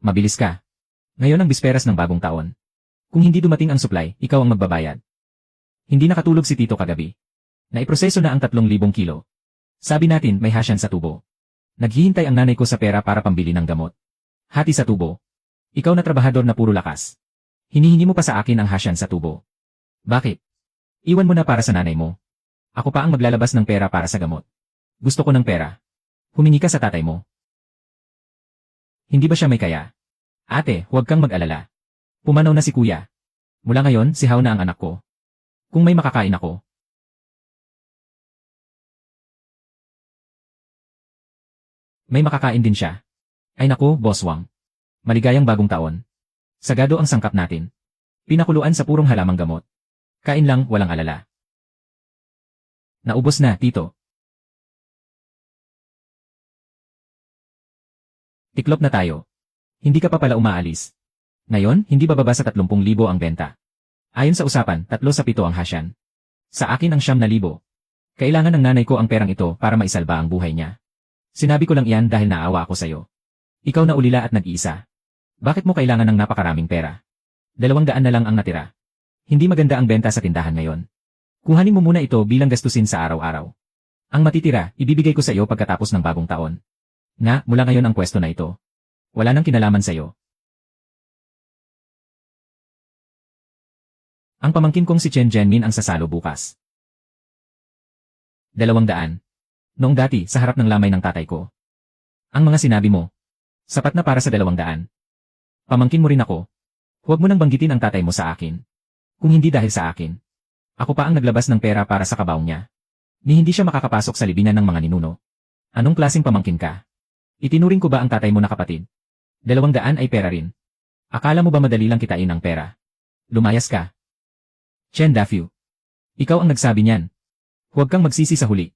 Mabilis ka. Ngayon ang bisperas ng bagong taon. Kung hindi dumating ang supply, ikaw ang magbabayad. Hindi nakatulog si Tito kagabi. Naiproseso na ang 3,000 kilo. Sabi natin may hasyan sa tubo. Naghihintay ang nanay ko sa pera para pambili ng gamot. Hati sa tubo. Ikaw na trabahador na puro lakas. Hinihingi mo pa sa akin ang hasyan sa tubo. Bakit? Iwan mo na para sa nanay mo. Ako pa ang maglalabas ng pera para sa gamot. Gusto ko ng pera. Humingi ka sa tatay mo. Hindi ba siya may kaya? Ate, huwag kang mag-alala. Pumanaw na si kuya. Mula ngayon, sihaw na ang anak ko. Kung may makakain ako. May makakain din siya. Ay naku, Boss Wang. Maligayang bagong taon. Sagado ang sangkap natin. Pinakuluan sa purong halamang gamot. Kain lang, walang alala. Naubos na, Tito. Tiklop na tayo. Hindi ka pa pala umaalis. Ngayon, hindi bababa sa 30,000 ang benta. Ayon sa usapan, 3 sa 7 ang hasyan. Sa akin ang 9,000. Kailangan ng nanay ko ang perang ito para maisalba ang buhay niya. Sinabi ko lang iyan dahil naawa ako sa'yo. Ikaw na ulila at nag-iisa. Bakit mo kailangan ng napakaraming pera? 200 na lang ang natira. Hindi maganda ang benta sa tindahan ngayon. Kuhanin mo muna ito bilang gastusin sa araw-araw. Ang matitira, ibibigay ko sa iyo pagkatapos ng bagong taon. Na, mula ngayon ang pwesto na ito. Wala nang kinalaman sa iyo. Ang pamangkin kong si Chen Jianmin ang sasalo bukas. 200. Noong dati, sa harap ng lamay ng tatay ko. Ang mga sinabi mo, sapat na para sa 200. Pamangkin mo rin ako. Huwag mo nang banggitin ang tatay mo sa akin. Kung hindi dahil sa akin. Ako pa ang naglabas ng pera para sa kabaong niya. Ni hindi siya makakapasok sa libingan ng mga ninuno. Anong klaseng pamangkin ka? Itinuring ko ba ang tatay mo na kapatid? 200 ay pera rin. Akala mo ba madali lang kitain ang pera? Lumayas ka. Chen Dafiu. Ikaw ang nagsabi niyan. Huwag kang magsisi sa huli.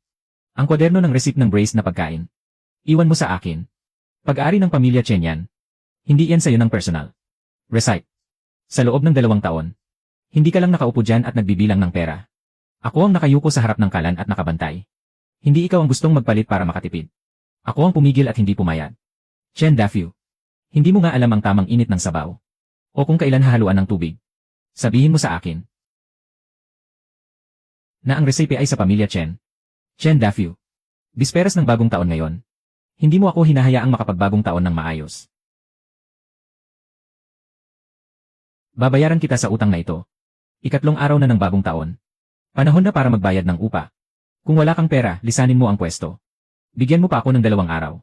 Ang kwaderno ng receipt ng brace na pagkain. Iwan mo sa akin. Pag-aari ng pamilya Chen yan. Hindi yan sa'yo ng personal. Recite. Sa loob ng 2 taon. Hindi ka lang nakaupo dyan at nagbibilang ng pera. Ako ang nakayuko sa harap ng kalan at nakabantay. Hindi ikaw ang gustong magpalit para makatipid. Ako ang pumigil at hindi pumayag. Chen Dafiu. Hindi mo nga alam ang tamang init ng sabaw. O kung kailan hahaluan ng tubig. Sabihin mo sa akin. Na ang resipe ay sa pamilya Chen. Chen Dafiu. Bisperas ng bagong taon ngayon. Hindi mo ako hinahayaang makapagbagong taon ng maayos. Babayaran kita sa utang na ito. 3 araw na ng bagong taon. Panahon na para magbayad ng upa. Kung wala kang pera, lisanin mo ang pwesto. Bigyan mo pa ako ng 2 araw.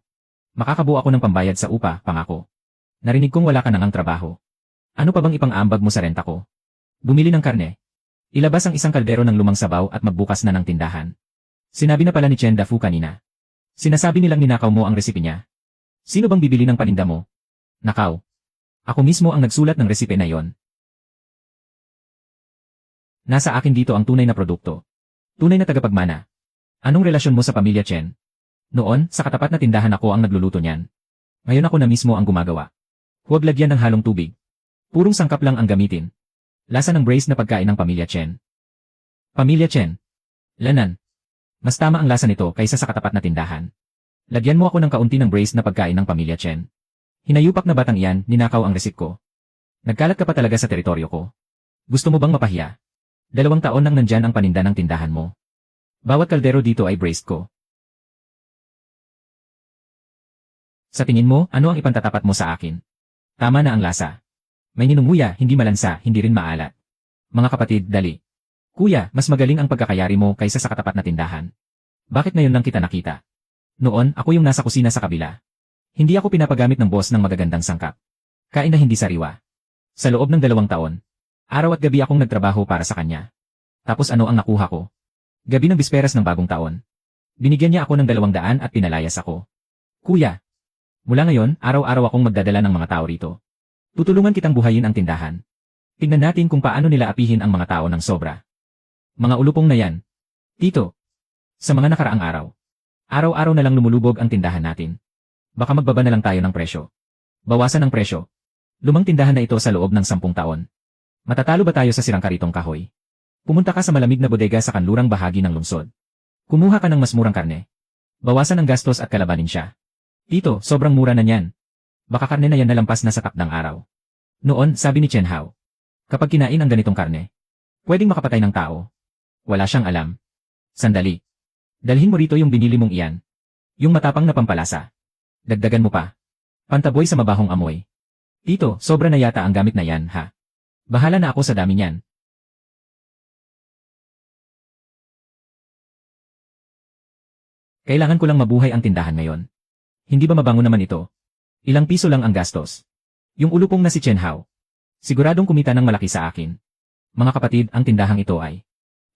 Makakabuo ako ng pambayad sa upa, pangako. Narinig kong wala ka nang ang trabaho. Ano pa bang ipang-aambag mo sa renta ko? Bumili ng karne. Ilabas ang isang kaldero ng lumang sabaw at magbukas na ng tindahan. Sinabi na pala ni Chen Dafu kanina. Sinasabi nilang ninakaw mo ang resipe niya. Sino bang bibili ng paninda mo? Nakaw. Ako mismo ang nagsulat ng resipe na yon. Nasa akin dito ang tunay na produkto. Tunay na tagapagmana. Anong relasyon mo sa pamilya Chen? Noon, sa katapat na tindahan ako ang nagluluto niyan. Ngayon ako na mismo ang gumagawa. Huwag lagyan ng halong tubig. Purong sangkap lang ang gamitin. Lasa ng brace na pagkain ng pamilya Chen. Pamilya Chen. Lanan. Mas tama ang lasa nito kaysa sa katapat na tindahan. Lagyan mo ako ng kaunti ng brace na pagkain ng pamilya Chen. Hinayupak na batang iyan, ninakaw ang resip ko. Nagkalat ka pa talaga sa teritoryo ko. Gusto mo bang mapahiya? 2 taon nang nandyan ang paninda ng tindahan mo. Bawat kaldero dito ay braced ko. Sa tingin mo, ano ang ipantatapat mo sa akin? Tama na ang lasa. May ninunguya, hindi malansa, hindi rin maalat. Mga kapatid, dali. Kuya, mas magaling ang pagkakayari mo kaysa sa katapat na tindahan. Bakit ngayon lang kita nakita? Noon, ako yung nasa kusina sa kabila. Hindi ako pinapagamit ng boss ng magagandang sangkap. Kain na hindi sariwa. Sa loob ng 2 taon, araw at gabi akong nagtrabaho para sa kanya. Tapos ano ang nakuha ko? Gabi ng bisperas ng bagong taon. Binigyan niya ako ng 200 at pinalayas ako. Kuya, mula ngayon, araw-araw akong magdadala ng mga tao rito. Tutulungan kitang buhayin ang tindahan. Tingnan natin kung paano nila apihin ang mga tao ng sobra. Mga ulupong na yan. Tito, sa mga nakaraang araw, araw-araw na lang lumulubog ang tindahan natin. Baka magbaba na lang tayo ng presyo. Bawasan ang presyo. Lumang tindahan na ito sa loob ng 10 taon. Matatalo ba tayo sa sirang karitong kahoy? Pumunta ka sa malamig na bodega sa kanlurang bahagi ng lungsod. Kumuha ka ng mas murang karne. Bawasan ang gastos at kalabanin siya. Tito, sobrang mura na niyan. Baka karne na yan nalampas na sa takdang araw. Noon, sabi ni Chen Hao. Kapag kinain ang ganitong karne, pwedeng makapatay ng tao. Wala siyang alam. Sandali. Dalhin mo rito yung binili mong iyan. Yung matapang na pampalasa. Dagdagan mo pa. Pantaboy sa mabahong amoy. Tito, sobra na yata ang gamit na yan, ha? Bahala na ako sa dami niyan. Kailangan ko lang mabuhay ang tindahan ngayon. Hindi ba mabango naman ito? Ilang piso lang ang gastos. Yung ulupong na si Chen Hao. Siguradong kumita ng malaki sa akin. Mga kapatid, ang tindahang ito ay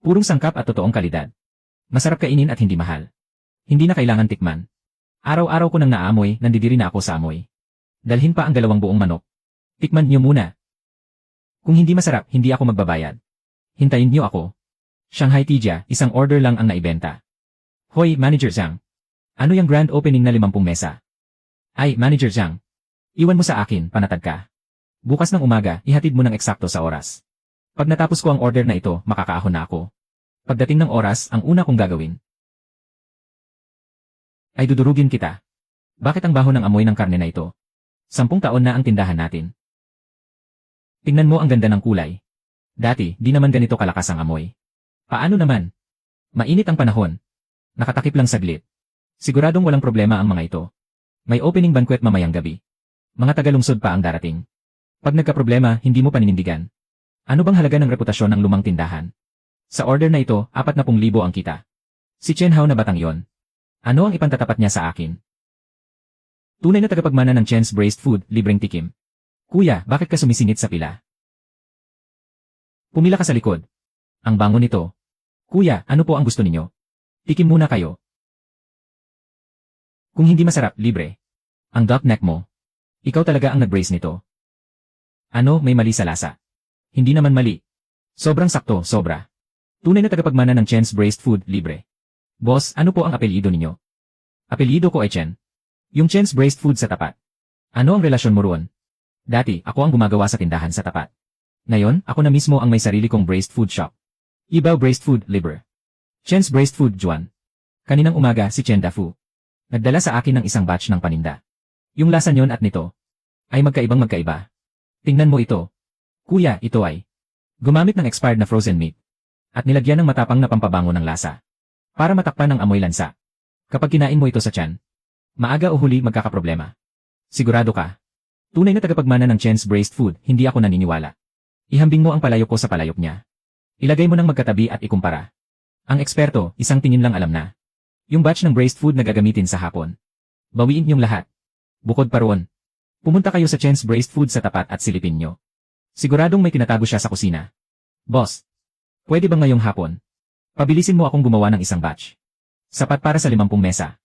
purong sangkap at totoong kalidad. Masarap kainin at hindi mahal. Hindi na kailangan tikman. Araw-araw ko nang naamoy, nandidiri na ako sa amoy. Dalhin pa ang 2 buong manok. Tikman niyo muna. Kung hindi masarap, hindi ako magbabayad. Hintayin niyo ako. Shanghai Tijia, isang order lang ang naibenta. Hoy, Manager Zhang. Ano yung grand opening na 50 mesa? Ay, Manager Zhang. Iwan mo sa akin, panatag ka. Bukas ng umaga, ihatid mo ng eksakto sa oras. Pag natapos ko ang order na ito, makakaahon na ako. Pagdating ng oras, ang una kong gagawin ay dudurugin kita. Bakit ang baho ng amoy ng karne na ito? 10 taon na ang tindahan natin. Tingnan mo ang ganda ng kulay. Dati, di naman ganito kalakas ang amoy. Paano naman? Mainit ang panahon. Nakatakip lang saglit. Siguradong walang problema ang mga ito. May opening banquet mamayang gabi. Mga tagalungsod pa ang darating. Pag nagkaproblema, hindi mo paninindigan. Ano bang halaga ng reputasyon ng lumang tindahan? Sa order na ito, 40,000 ang kita. Si Chen Hao na batang yon. Ano ang ipantatapat niya sa akin? Tunay na tagapagmana ng Chen's Braised Food, libreng tikim. Kuya, bakit ka sumisingit sa pila? Pumila ka sa likod. Ang bango nito. Kuya, ano po ang gusto ninyo? Tikim muna kayo. Kung hindi masarap, libre. Ang duck neck mo. Ikaw talaga ang nag-brace nito. Ano, may mali sa lasa? Hindi naman mali. Sobrang sakto, sobra. Tunay na tagapagmana ng Chen's Braised Food, libre. Boss, ano po ang apelyido ninyo? Apelyido ko ay Chen. Yung Chen's Braised Food sa tapat. Ano ang relasyon mo roon? Dati, ako ang gumagawa sa tindahan sa tapat. Ngayon, ako na mismo ang may sarili kong braised food shop. Ibaw Braised Food, libre. Chen's Braised Food, Juan. Kaninang umaga, si Chen Dafu. Nagdala sa akin ng isang batch ng paninda. Yung lasa nyon at nito ay magkaibang magkaiba. Tingnan mo ito. Kuya, ito ay gumamit ng expired na frozen meat at nilagyan ng matapang na pampabango ng lasa para matakpan ng amoy lansa. Kapag kinain mo ito sa tiyan, maaga o huli magkakaproblema. Sigurado ka. Tunay na tagapagmana ng Chen's Braised Food, hindi ako naniniwala. Ihambing mo ang palayok ko sa palayok niya. Ilagay mo ng magkatabi at ikumpara. Ang eksperto, isang tingin lang alam na. Yung batch ng braised food na gagamitin sa hapon. Bawiin niyong lahat. Bukod pa roon, pumunta kayo sa Chen's Braised Food sa tapat at silipin nyo. Siguradong may tinatago siya sa kusina. Boss, pwede ba ngayong hapon? Pabilisin mo akong gumawa ng isang batch. Sapat para sa 50 mesa.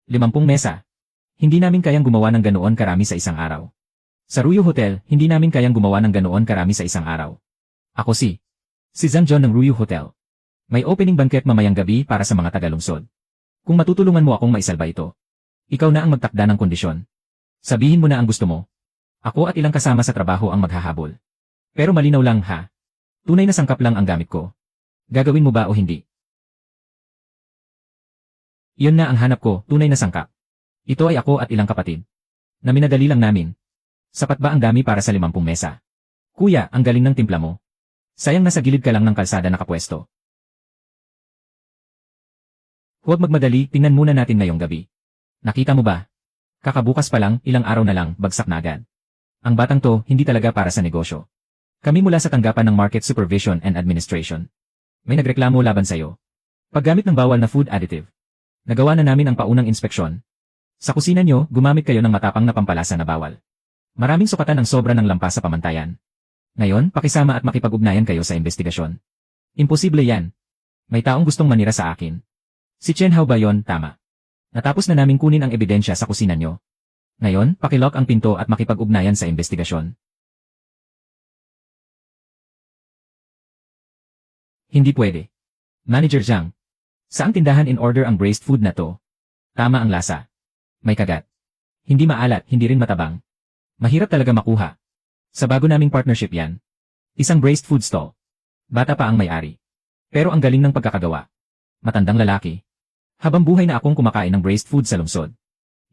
50 mesa. Hindi namin kayang gumawa ng ganoon karami sa isang araw. Sa Ruyo Hotel, hindi namin kayang gumawa ng ganoon karami sa isang araw. Ako si Zhang John ng Ruyo Hotel. May opening banquet mamayang gabi para sa mga tagalungsod. Kung matutulungan mo akong maisalba ito, ikaw na ang magtakda ng kondisyon. Sabihin mo na ang gusto mo. Ako at ilang kasama sa trabaho ang maghahabol. Pero malinaw lang ha. Tunay na sangkap lang ang gamit ko. Gagawin mo ba o hindi? Iyon na ang hanap ko, tunay na sangkap. Ito ay ako at ilang kapatid. Na minadali lang namin. Sapat ba ang dami para sa 50 mesa? Kuya, ang galing ng timpla mo. Sayang nasa gilid ka lang ng kalsada nakapwesto. Huwag magmadali, tingnan muna natin ngayong gabi. Nakita mo ba? Kakabukas pa lang, ilang araw na lang, bagsak na agad. Ang batang to, hindi talaga para sa negosyo. Kami mula sa tanggapan ng Market Supervision and Administration. May nagreklamo laban sa'yo. Paggamit ng bawal na food additive. Nagawa na namin ang paunang inspeksyon. Sa kusina nyo, gumamit kayo ng matapang na pampalasa na bawal. Maraming sukatan ang sobra ng lampas sa pamantayan. Ngayon, pakisama at makipag-ugnayan kayo sa investigasyon. Imposible yan. May taong gustong manira sa akin. Si Chen Hao ba yon? Tama. Natapos na naming kunin ang ebidensya sa kusina nyo. Ngayon, pakilock ang pinto at makipag-ugnayan sa investigasyon. Hindi pwede. Manager Zhang. Saang tindahan in order ang braised food na to? Tama ang lasa. May kagat. Hindi maalat, hindi rin matabang. Mahirap talaga makuha. Sa bago naming partnership yan. Isang braised food stall. Bata pa ang may-ari. Pero ang galing ng pagkakagawa. Matandang lalaki. Habang buhay na akong kumakain ng braised food sa lungsod.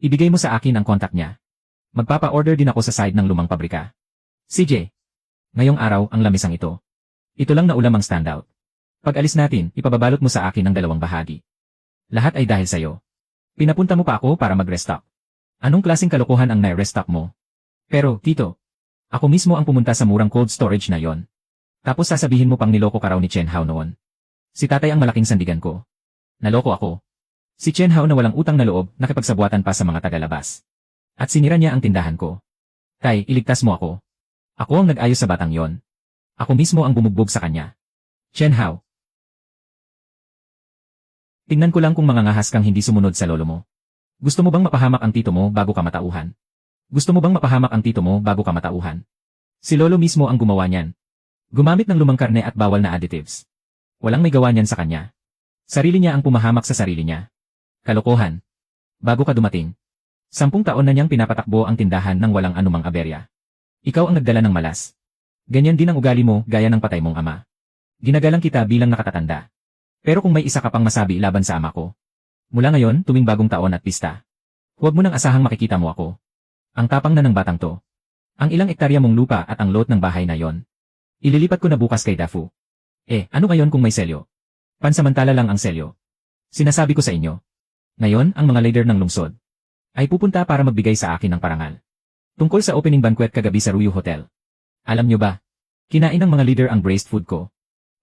Ibigay mo sa akin ang contact niya. Magpapa-order din ako sa side ng lumang pabrika. CJ. Ngayong araw ang lamisang ito. Ito lang na ulam ang standout. Pag alis natin, ipababalot mo sa akin ang 2 bahagi. Lahat ay dahil sa'yo. Pinapunta mo pa ako para mag-restock. Anong klaseng kalokohan ang nai-restock mo? Pero, Tito, ako mismo ang pumunta sa murang cold storage na yon. Tapos sasabihin mo pang niloko ka raw ni Chen Hao noon. Si tatay ang malaking sandigan ko. Naloko ako. Si Chen Hao na walang utang na loob, nakipagsabuatan pa sa mga tagalabas. At sinira niya ang tindahan ko. Tay, iligtas mo ako. Ako ang nag-ayos sa batang yon. Ako mismo ang bumugbog sa kanya. Chen Hao. Tingnan ko lang kung mangangahas kang hindi sumunod sa lolo mo. Gusto mo bang mapahamak ang tito mo bago ka matauhan? Gusto mo bang mapahamak ang tito mo bago ka matauhan? Si lolo mismo ang gumawa niyan. Gumamit ng lumang karne at bawal na additives. Walang may gawa niyan sa kanya. Sarili niya ang pumahamak sa sarili niya. Kalokohan. Bago ka dumating. 10 taon na niyang pinapatakbo ang tindahan ng walang anumang aberya. Ikaw ang nagdala ng malas. Ganyan din ang ugali mo gaya ng patay mong ama. Ginagalang kita bilang nakatatanda. Pero kung may isa ka pang masabi laban sa ama ko. Mula ngayon, tuwing bagong taon at pista. Huwag mo nang asahang makikita mo ako. Ang tapang na ng batang to. Ang ilang ektarya mong lupa at ang lot ng bahay na yon. Ililipat ko na bukas kay Dafu. Ano ngayon kung may selyo? Pansamantala lang ang selyo. Sinasabi ko sa inyo. Ngayon, ang mga leader ng lungsod ay pupunta para magbigay sa akin ng parangal. Tungkol sa opening banquet kagabi sa Ruyu Hotel. Alam nyo ba? Kinain ng mga leader ang braised food ko.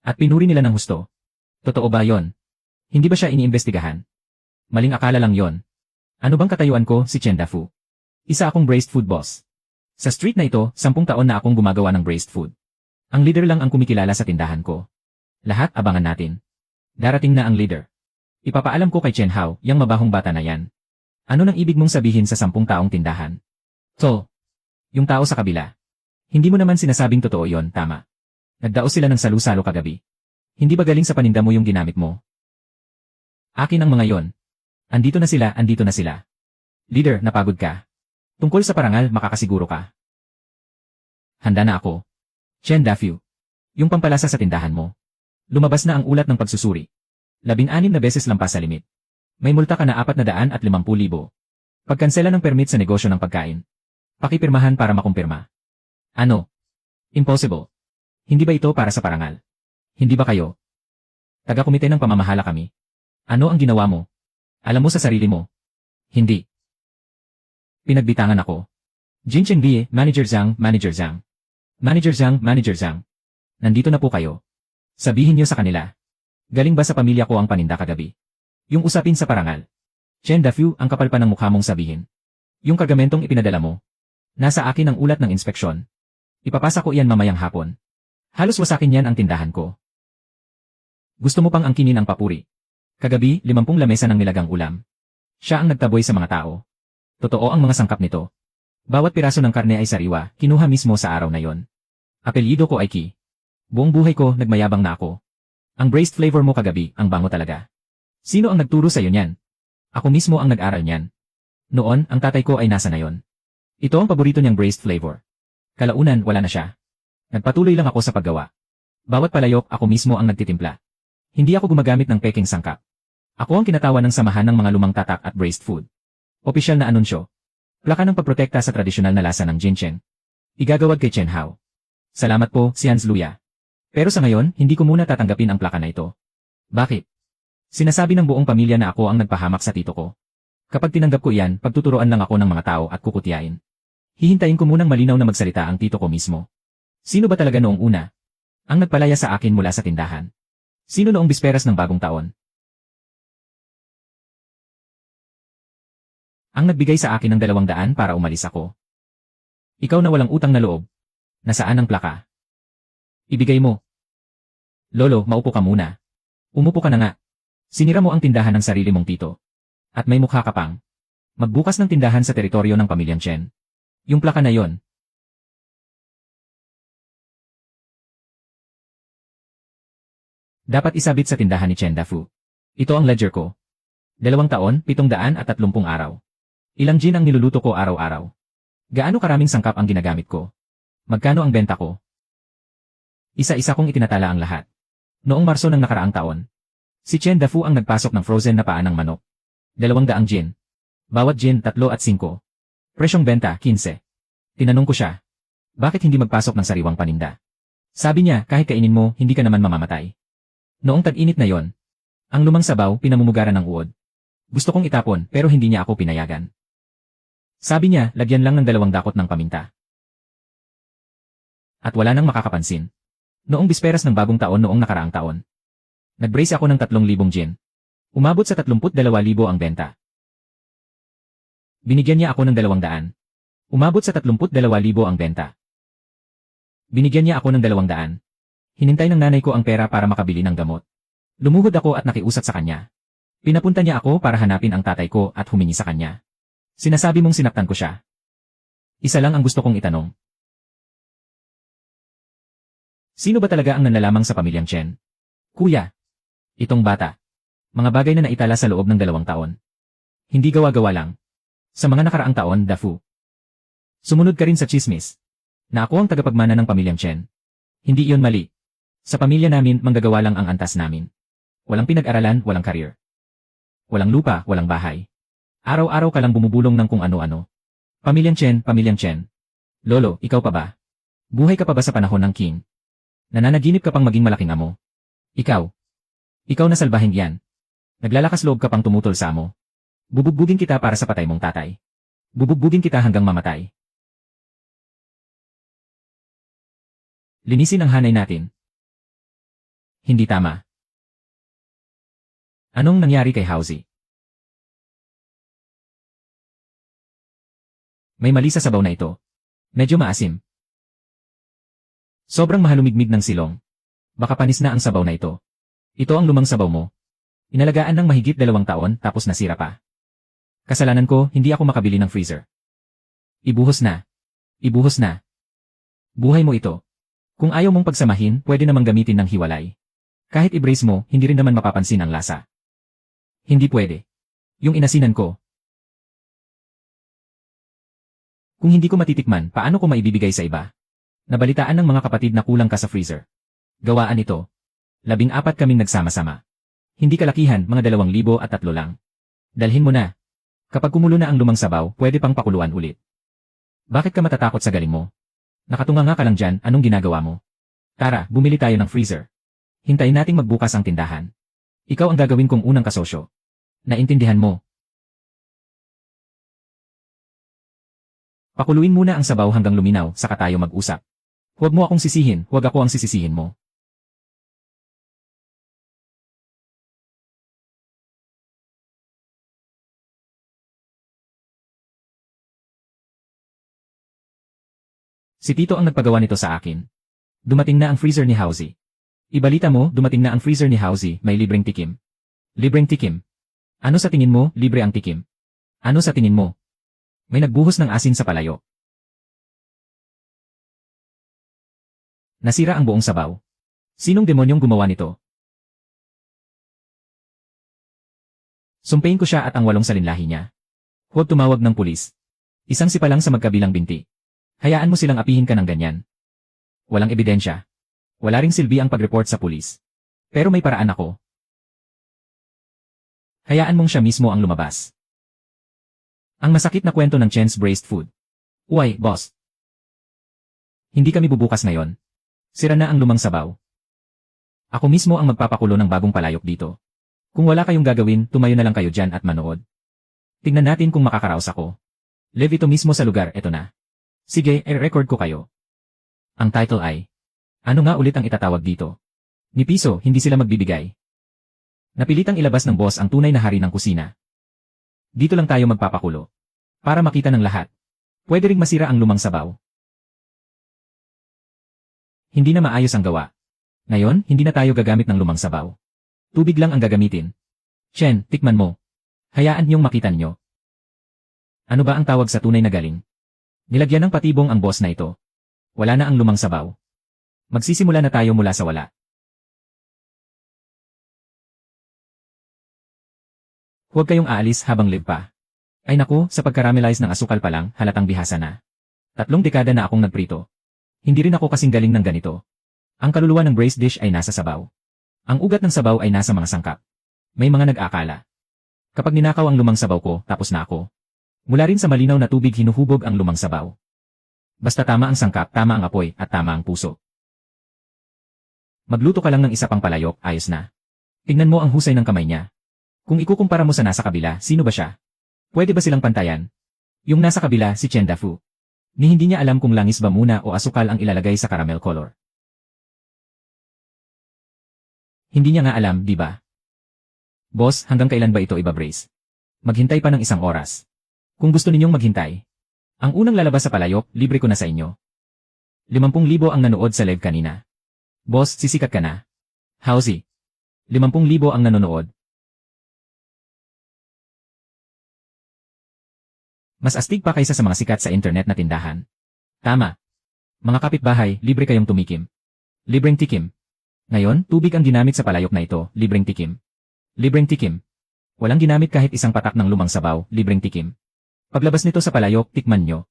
At pinuri nila ng husto. Totoo ba yon? Hindi ba siya iniimbestigahan? Maling akala lang yon. Ano bang katayuan ko si Chen Dafu? Isa akong braised food boss. Sa street na ito, 10 taon na akong gumagawa ng braised food. Ang leader lang ang kumikilala sa tindahan ko. Lahat abangan natin. Darating na ang leader. Ipapaalam ko kay Chen Hao, yang mabahong bata na yan. Ano nang ibig mong sabihin sa 10 taong tindahan? To. Yung tao sa kabila. Hindi mo naman sinasabing totoo yon, tama. Nagdaos sila ng salu-salo kagabi. Hindi ba galing sa paninda mo yung ginamit mo? Akin ang mga yon. Andito na sila. Leader, napagod ka. Tungkol sa parangal, makakasiguro ka. Handa na ako. Chen Dafu. Yung pampalasa sa tindahan mo. Lumabas na ang ulat ng pagsusuri. 16 na beses lampas sa limit. May multa ka na 450,000. Pagkansela ng permit sa negosyo ng pagkain. Pakipirmahan para makumpirma. Ano? Impossible. Hindi ba ito para sa parangal? Hindi ba kayo? Taga-komite ng pamamahala kami. Ano ang ginawa mo? Alam mo sa sarili mo? Hindi. Pinagbitangan ako. Jin Chengbi, Manager Zhang. Nandito na po kayo. Sabihin niyo sa kanila. Galing ba sa pamilya ko ang paninda kagabi? Yung usapin sa parangal. Chen Dafu, ang kapal pa ng mukha mong sabihin. Yung kargamentong ipinadala mo. Nasa akin ang ulat ng inspeksyon. Ipapasa ko iyan mamayang hapon. Halos wasakin yan ang tindahan ko. Gusto mo pang angkinin ang papuri. Kagabi, 50 lamesa ng nilagang ulam. Siya ang nagtaboy sa mga tao. Totoo ang mga sangkap nito. Bawat piraso ng karne ay sariwa, kinuha mismo sa araw na yon. Apelyido ko ay Ki. Buong buhay ko, nagmayabang na ako. Ang braised flavor mo kagabi, ang bango talaga. Sino ang nagturo sa iyo niyan? Ako mismo ang nag-aral niyan. Noon, ang tatay ko ay nasa na yon. Ito ang paborito niyang braised flavor. Kalaunan, wala na siya. Nagpatuloy lang ako sa paggawa. Bawat palayok, ako mismo ang nagtitimpla. Hindi ako gumagamit ng peking sangkap. Ako ang kinatawan ng samahan ng mga lumang tatak at braised food. Opisyal na anunsyo. Plaka ng pagprotekta sa tradisyonal na lasa ng Jincheng. Igagawad kay Chen Hao. Salamat po, si Hans Luya. Pero sa ngayon, hindi ko muna tatanggapin ang plaka na ito. Bakit? Sinasabi ng buong pamilya na ako ang nagpahamak sa tito ko. Kapag tinanggap ko iyan, pagtuturoan lang ako ng mga tao at kukutyain. Hihintayin ko munang malinaw na magsalita ang tito ko mismo. Sino ba talaga noong una? Ang nagpalaya sa akin mula sa tindahan. Sino noong bisperas ng bagong taon? Ang nagbigay sa akin ng 200 para umalis ako. Ikaw na walang utang na loob. Nasaan ang plaka? Ibigay mo. Lolo, maupo ka muna. Umupo ka na nga. Sinira mo ang tindahan ng sarili mong tito. At may mukha ka pang magbukas ng tindahan sa teritoryo ng pamilyang Chen. Yung plaka na yon. Dapat isabit sa tindahan ni Chen Dafu. Ito ang ledger ko. 2 taon, 730 araw. Ilang gin ang niluluto ko araw-araw. Gaano karaming sangkap ang ginagamit ko? Magkano ang benta ko? Isa-isa kong itinatala ang lahat. Noong Marso ng nakaraang taon, si Chen Dafu ang nagpasok ng frozen na paa ng manok. 200 gin. Bawat gin 3 at 5. Presyong benta, 15. Tinanong ko siya. Bakit hindi magpasok ng sariwang paninda? Sabi niya, kahit kainin mo, hindi ka naman mamamatay. Noong tag-init na yon, ang lumang sabaw pinamumugaran ng uod. Gusto kong itapon pero hindi niya ako pinayagan. Sabi niya, lagyan lang ng 2 dakot ng paminta. At wala nang makakapansin. Noong bisperas ng bagong taon noong nakaraang taon. Nag-brace ako ng 3,000 gin. Umabot sa 32,000 ang benta. Binigyan niya ako ng 200. Umabot sa 32,000 ang benta. Binigyan niya ako ng 200. Hinintay ng nanay ko ang pera para makabili ng gamot. Lumuhod ako at nakiusap sa kanya. Pinapunta niya ako para hanapin ang tatay ko at humingi sa kanya. Sinasabi mong sinaktan ko siya. Isa lang ang gusto kong itanong. Sino ba talaga ang nanlalamang sa pamilyang Chen? Kuya. Itong bata. Mga bagay na naitala sa loob ng 2 taon. Hindi gawa-gawa lang. Sa mga nakaraang taon, Dafu. Sumunod ka rin sa chismis. Na ako ang tagapagmana ng pamilyang Chen. Hindi iyon mali. Sa pamilya namin, manggagawa lang ang antas namin. Walang pinag-aralan, walang karir. Walang lupa, walang bahay. Araw-araw ka lang bumubulong ng kung ano-ano. Pamilyang Chen, pamilyang Chen. Lolo, ikaw pa ba? Buhay ka pa ba sa panahon ng king? Nananaginip ka pang maging malaking amo. Ikaw. Ikaw na salbahing yan. Naglalakas loob ka pang tumutol sa amo. Bubugbugin kita para sa patay mong tatay. Bubugbugin kita hanggang mamatay. Linisin ang hanay natin. Hindi tama. Anong nangyari kay Hauzi? May mali sa sabaw na ito. Medyo maasim. Sobrang mahalumigmig ng silong. Baka panis na ang sabaw na ito. Ito ang lumang sabaw mo. Inalagaan ng mahigit 2 taon tapos nasira pa. Kasalanan ko, hindi ako makabili ng freezer. Ibuhos na. Ibuhos na. Buhay mo ito. Kung ayaw mong pagsamahin, pwede namang gamitin ng hiwalay. Kahit i-brace mo, hindi rin naman mapapansin ang lasa. Hindi pwede. Yung inasinan ko. Kung hindi ko matitikman, paano ko maibibigay sa iba? Nabalitaan ng mga kapatid na kulang ka sa freezer. Gawaan ito. 14 kaming nagsama-sama. Hindi kalakihan, mga 2,003 lang. Dalhin mo na. Kapag kumulo na ang lumang sabaw, pwede pang pakuluan ulit. Bakit ka matatakot sa galing mo? Nakatunganga ka lang dyan, anong ginagawa mo? Tara, bumili tayo ng freezer. Hintayin nating magbukas ang tindahan. Ikaw ang gagawin kong unang kasosyo. Naintindihan mo? Pakuluin muna ang sabaw hanggang luminaw, saka tayo mag-usap. Huwag mo akong sisihin, huwag ako ang sisisihin mo. Si Tito ang nagpagawa nito sa akin. Dumating na ang freezer ni Hauzi. Ibalita mo, dumating na ang freezer ni Hauzi, may libreng tikim. Libreng tikim. Ano sa tingin mo, libre ang tikim? Ano sa tingin mo? May nagbuhos ng asin sa palayo. Nasira ang buong sabaw. Sinong demonyong gumawa nito? Sumpain ko siya at ang 8 salinlahi niya. Huwag tumawag ng pulis. Isang sipa lang sa magkabilang binti. Hayaan mo silang apihin ka ng ganyan. Walang ebidensya. Wala ring silbi ang pag-report sa pulis. Pero may paraan ako. Hayaan mong siya mismo ang lumabas. Ang masakit na kwento ng Chen's Braised Food. Uy, boss. Hindi kami bubukas ngayon. Sira na ang lumang sabaw. Ako mismo ang magpapakulo ng bagong palayok dito. Kung wala kayong gagawin, tumayo na lang kayo dyan at manood. Tingnan natin kung makakaraos ako. Live ito mismo sa lugar, eto na. Sige, i-record ko kayo. Ang title ay, ano nga ulit ang itatawag dito? Ni piso, hindi sila magbibigay. Napilitang ilabas ng boss ang tunay na hari ng kusina. Dito lang tayo magpapakulo. Para makita ng lahat. Pwede ring masira ang lumang sabaw. Hindi na maayos ang gawa. Ngayon, hindi na tayo gagamit ng lumang sabaw. Tubig lang ang gagamitin. Chen, tikman mo. Hayaan niyong makita niyo. Ano ba ang tawag sa tunay na galing? Nilagyan ng patibong ang boss na ito. Wala na ang lumang sabaw. Magsisimula na tayo mula sa wala. Huwag kayong aalis habang live pa. Ay naku, sa pagkaramelize ng asukal pa lang, halatang bihasa na. 3 dekada na akong nagprito. Hindi rin ako kasing galing ng ganito. Ang kaluluwa ng braised dish ay nasa sabaw. Ang ugat ng sabaw ay nasa mga sangkap. May mga nag-akala. Kapag ninakaw ang lumang sabaw ko, tapos na ako. Mula rin sa malinaw na tubig hinuhubog ang lumang sabaw. Basta tama ang sangkap, tama ang apoy, at tama ang puso. Magluto ka lang ng isa pang palayok, ayos na. Tingnan mo ang husay ng kamay niya. Kung ikukumpara mo sa nasa kabila, sino ba siya? Pwede ba silang pantayan? Yung nasa kabila, si Chen Dafu. Ni hindi niya alam kung langis ba muna o asukal ang ilalagay sa caramel color. Hindi niya nga alam, di ba? Boss, hanggang kailan ba ito ibabrace? Maghintay pa ng 1 oras. Kung gusto ninyong maghintay, ang unang lalabas sa palayok, libre ko na sa inyo. 50,000 ang nanood sa live kanina. Boss, sisikat ka na. Howzy? 50,000 ang nanonood. Mas astig pa kaysa sa mga sikat sa internet na tindahan. Tama. Mga kapitbahay, libre kayong tumikim. Libreng tikim. Ngayon, tubig ang ginamit sa palayok na ito, libreng tikim. Libreng tikim. Walang ginamit kahit isang patak ng lumang sabaw, libreng tikim. Paglabas nito sa palayok, tikman nyo.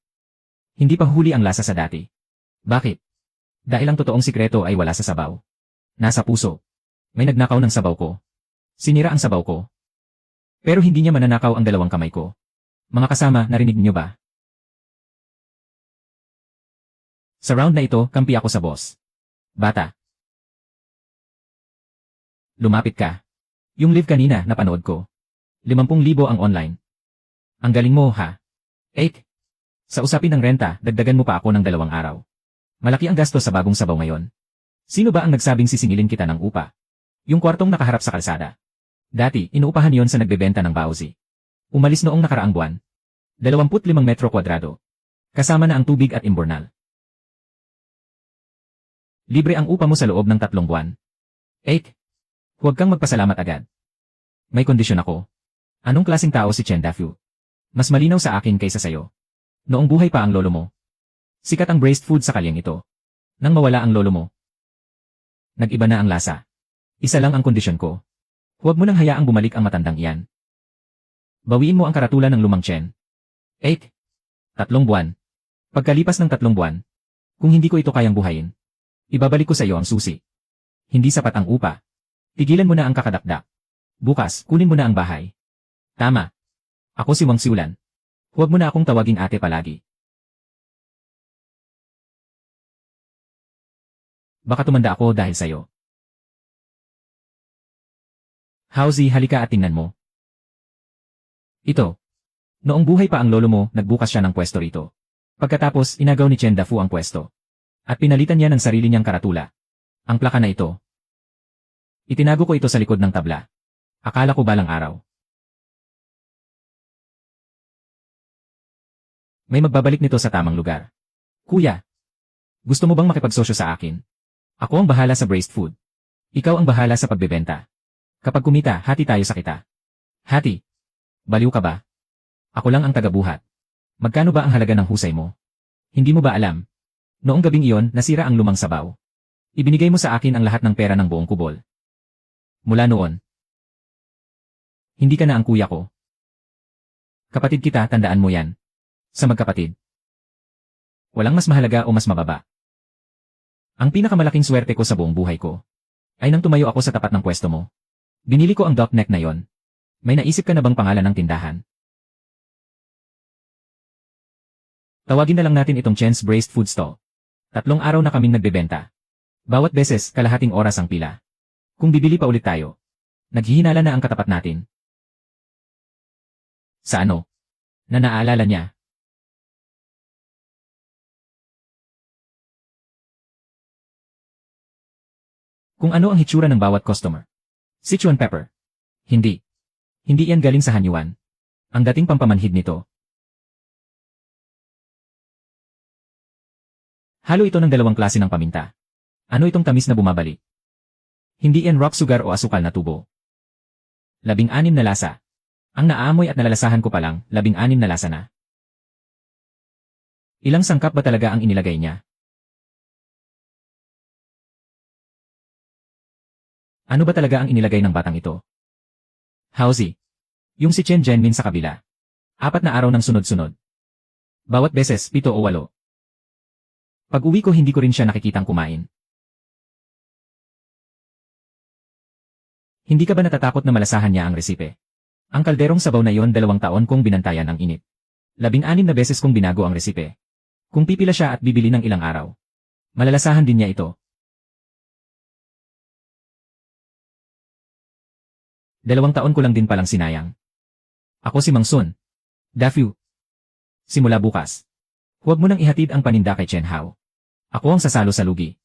Hindi pa huli ang lasa sa dati. Bakit? Dahil ang totoong sikreto ay wala sa sabaw. Nasa puso. May nagnakaw ng sabaw ko. Sinira ang sabaw ko. Pero hindi niya mananakaw ang 2 kamay ko. Mga kasama, narinig niyo ba? Sa round na ito, kampi ako sa boss. Bata. Lumapit ka. Yung live kanina, napanood ko. 50,000 ang online. Ang galing mo, ha? 8. Sa usapin ng renta, dagdagan mo pa ako ng 2 araw. Malaki ang gasto sa bagong sabaw ngayon. Sino ba ang nagsabing sisingilin kita ng upa? Yung kwartong nakaharap sa kalsada. Dati, inuupahan yon sa nagbebenta ng bauzi. Umalis noong nakaraang buwan. 25 metro kwadrado. Kasama na ang tubig at imbornal. Libre ang upa mo sa loob ng 3 buwan. 8. Huwag kang magpasalamat agad. May kondisyon ako. Anong klaseng tao si Chen Dafu? Mas malinaw sa akin kaysa sayo. Noong buhay pa ang lolo mo. Sikat ang braised food sa kalyeng ito. Nang mawala ang lolo mo. Nag-iba na ang lasa. Isa lang ang kondisyon ko. Huwag mo nang hayaang bumalik ang matandang iyan. Bawiin mo ang karatulan ng lumang Chen. 8. 3 buwan. Pagkalipas ng 3 buwan, kung hindi ko ito kayang buhayin, ibabalik ko sa iyo ang susi. Hindi sapat ang upa. Tigilan mo na ang kakadakdak. Bukas, kunin mo na ang bahay. Tama. Ako si Wang Xiulan. Huwag mo na akong tawaging ate palagi. Baka tumanda ako dahil sayo. Howzy, halika at tingnan mo. Ito. Noong buhay pa ang lolo mo, nagbukas siya ng pwesto rito. Pagkatapos, inagaw ni Chen Dafu ang pwesto. At pinalitan niya ng sarili niyang karatula. Ang plaka na ito. Itinago ko ito sa likod ng tabla. Akala ko balang araw. May magbabalik nito sa tamang lugar. Kuya, gusto mo bang makipagsosyo sa akin? Ako ang bahala sa braised food. Ikaw ang bahala sa pagbebenta. Kapag kumita, hati tayo sa kita. Hati. Baliw ka ba? Ako lang ang tagabuhat. Magkano ba ang halaga ng husay mo? Hindi mo ba alam? Noong gabing iyon, nasira ang lumang sabaw. Ibinigay mo sa akin ang lahat ng pera ng buong kubol. Mula noon. Hindi ka na ang kuya ko. Kapatid kita, tandaan mo yan. Sa magkapatid. Walang mas mahalaga o mas mababa. Ang pinakamalaking swerte ko sa buong buhay ko ay nang tumayo ako sa tapat ng pwesto mo. Binili ko ang dot neck na yon. May naisip ka na bang pangalan ng tindahan? Tawagin na lang natin itong Chen's Braised Food Stall. 3 araw na kaming nagbebenta. Bawat beses, kalahating oras ang pila. Kung bibili pa ulit tayo, naghihinala na ang katapat natin. Sa ano? Na naaalala niya. Kung ano ang hitsura ng bawat customer. Sichuan pepper. Hindi. Hindi yan galing sa Hanyuan. Ang dating pampamanhid nito. Halo ito ng 2 klase ng paminta. Ano itong tamis na bumabalik? Hindi yan rock sugar o asukal na tubo. 16 na lasa. Ang naaamoy at nalalasahan ko pa lang, 16 na lasa na. Ilang sangkap ba talaga ang inilagay niya? Ano ba talaga ang inilagay ng batang ito? Howzy. Yung si Chen Zhenmin sa kabila. 4 na araw ng sunod-sunod. Bawat beses, 7 o 8. Pag uwi ko hindi ko rin siya nakikitang kumain. Hindi ka ba natatakot na malasahan niya ang resipe? Ang kalderong sabaw na yon 2 taon kong binantayan ang init. 16 na beses kong binago ang resipe. Kung pipila siya at bibili ng ilang araw, malalasahan din niya ito. 2 taon ko lang din palang sinayang. Ako si Mang Sun. Dafu. Simula bukas, huwag mo nang ihatid ang paninda kay Chen Hao. Ako ang sasalo sa lugi.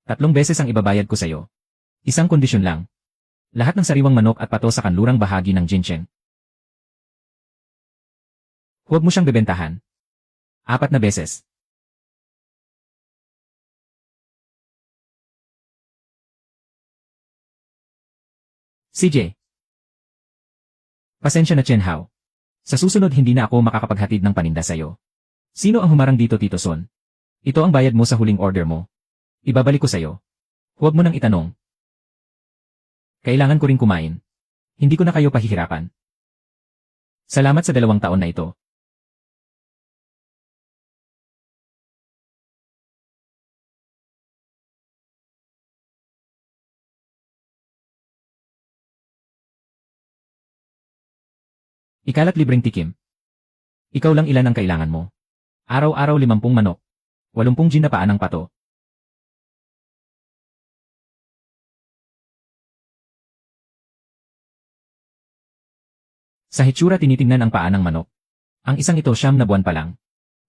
3 beses ang ibabayad ko sa'yo. Isang kondisyon lang. Lahat ng sariwang manok at pato sa kanlurang bahagi ng Jinchen. Huwag mo siyang bebentahan. 4 na beses. CJ. Pasensya na Chen Hao. Sa susunod hindi na ako makakapaghatid ng paninda sa'yo. Sino ang humarang dito, Tito Son? Ito ang bayad mo sa huling order mo. Ibabalik ko sa'yo. Huwag mo nang itanong. Kailangan ko ring kumain. Hindi ko na kayo pahihirapan. Salamat sa 2 taon na ito. Ikalat libreng tikim. Ikaw lang ilan ang kailangan mo. Araw-araw 50 manok. 80 gin na paa ng pato. Sa hitsura tinitingnan ang paa ng manok. Ang isang ito 9 na buwan pa lang.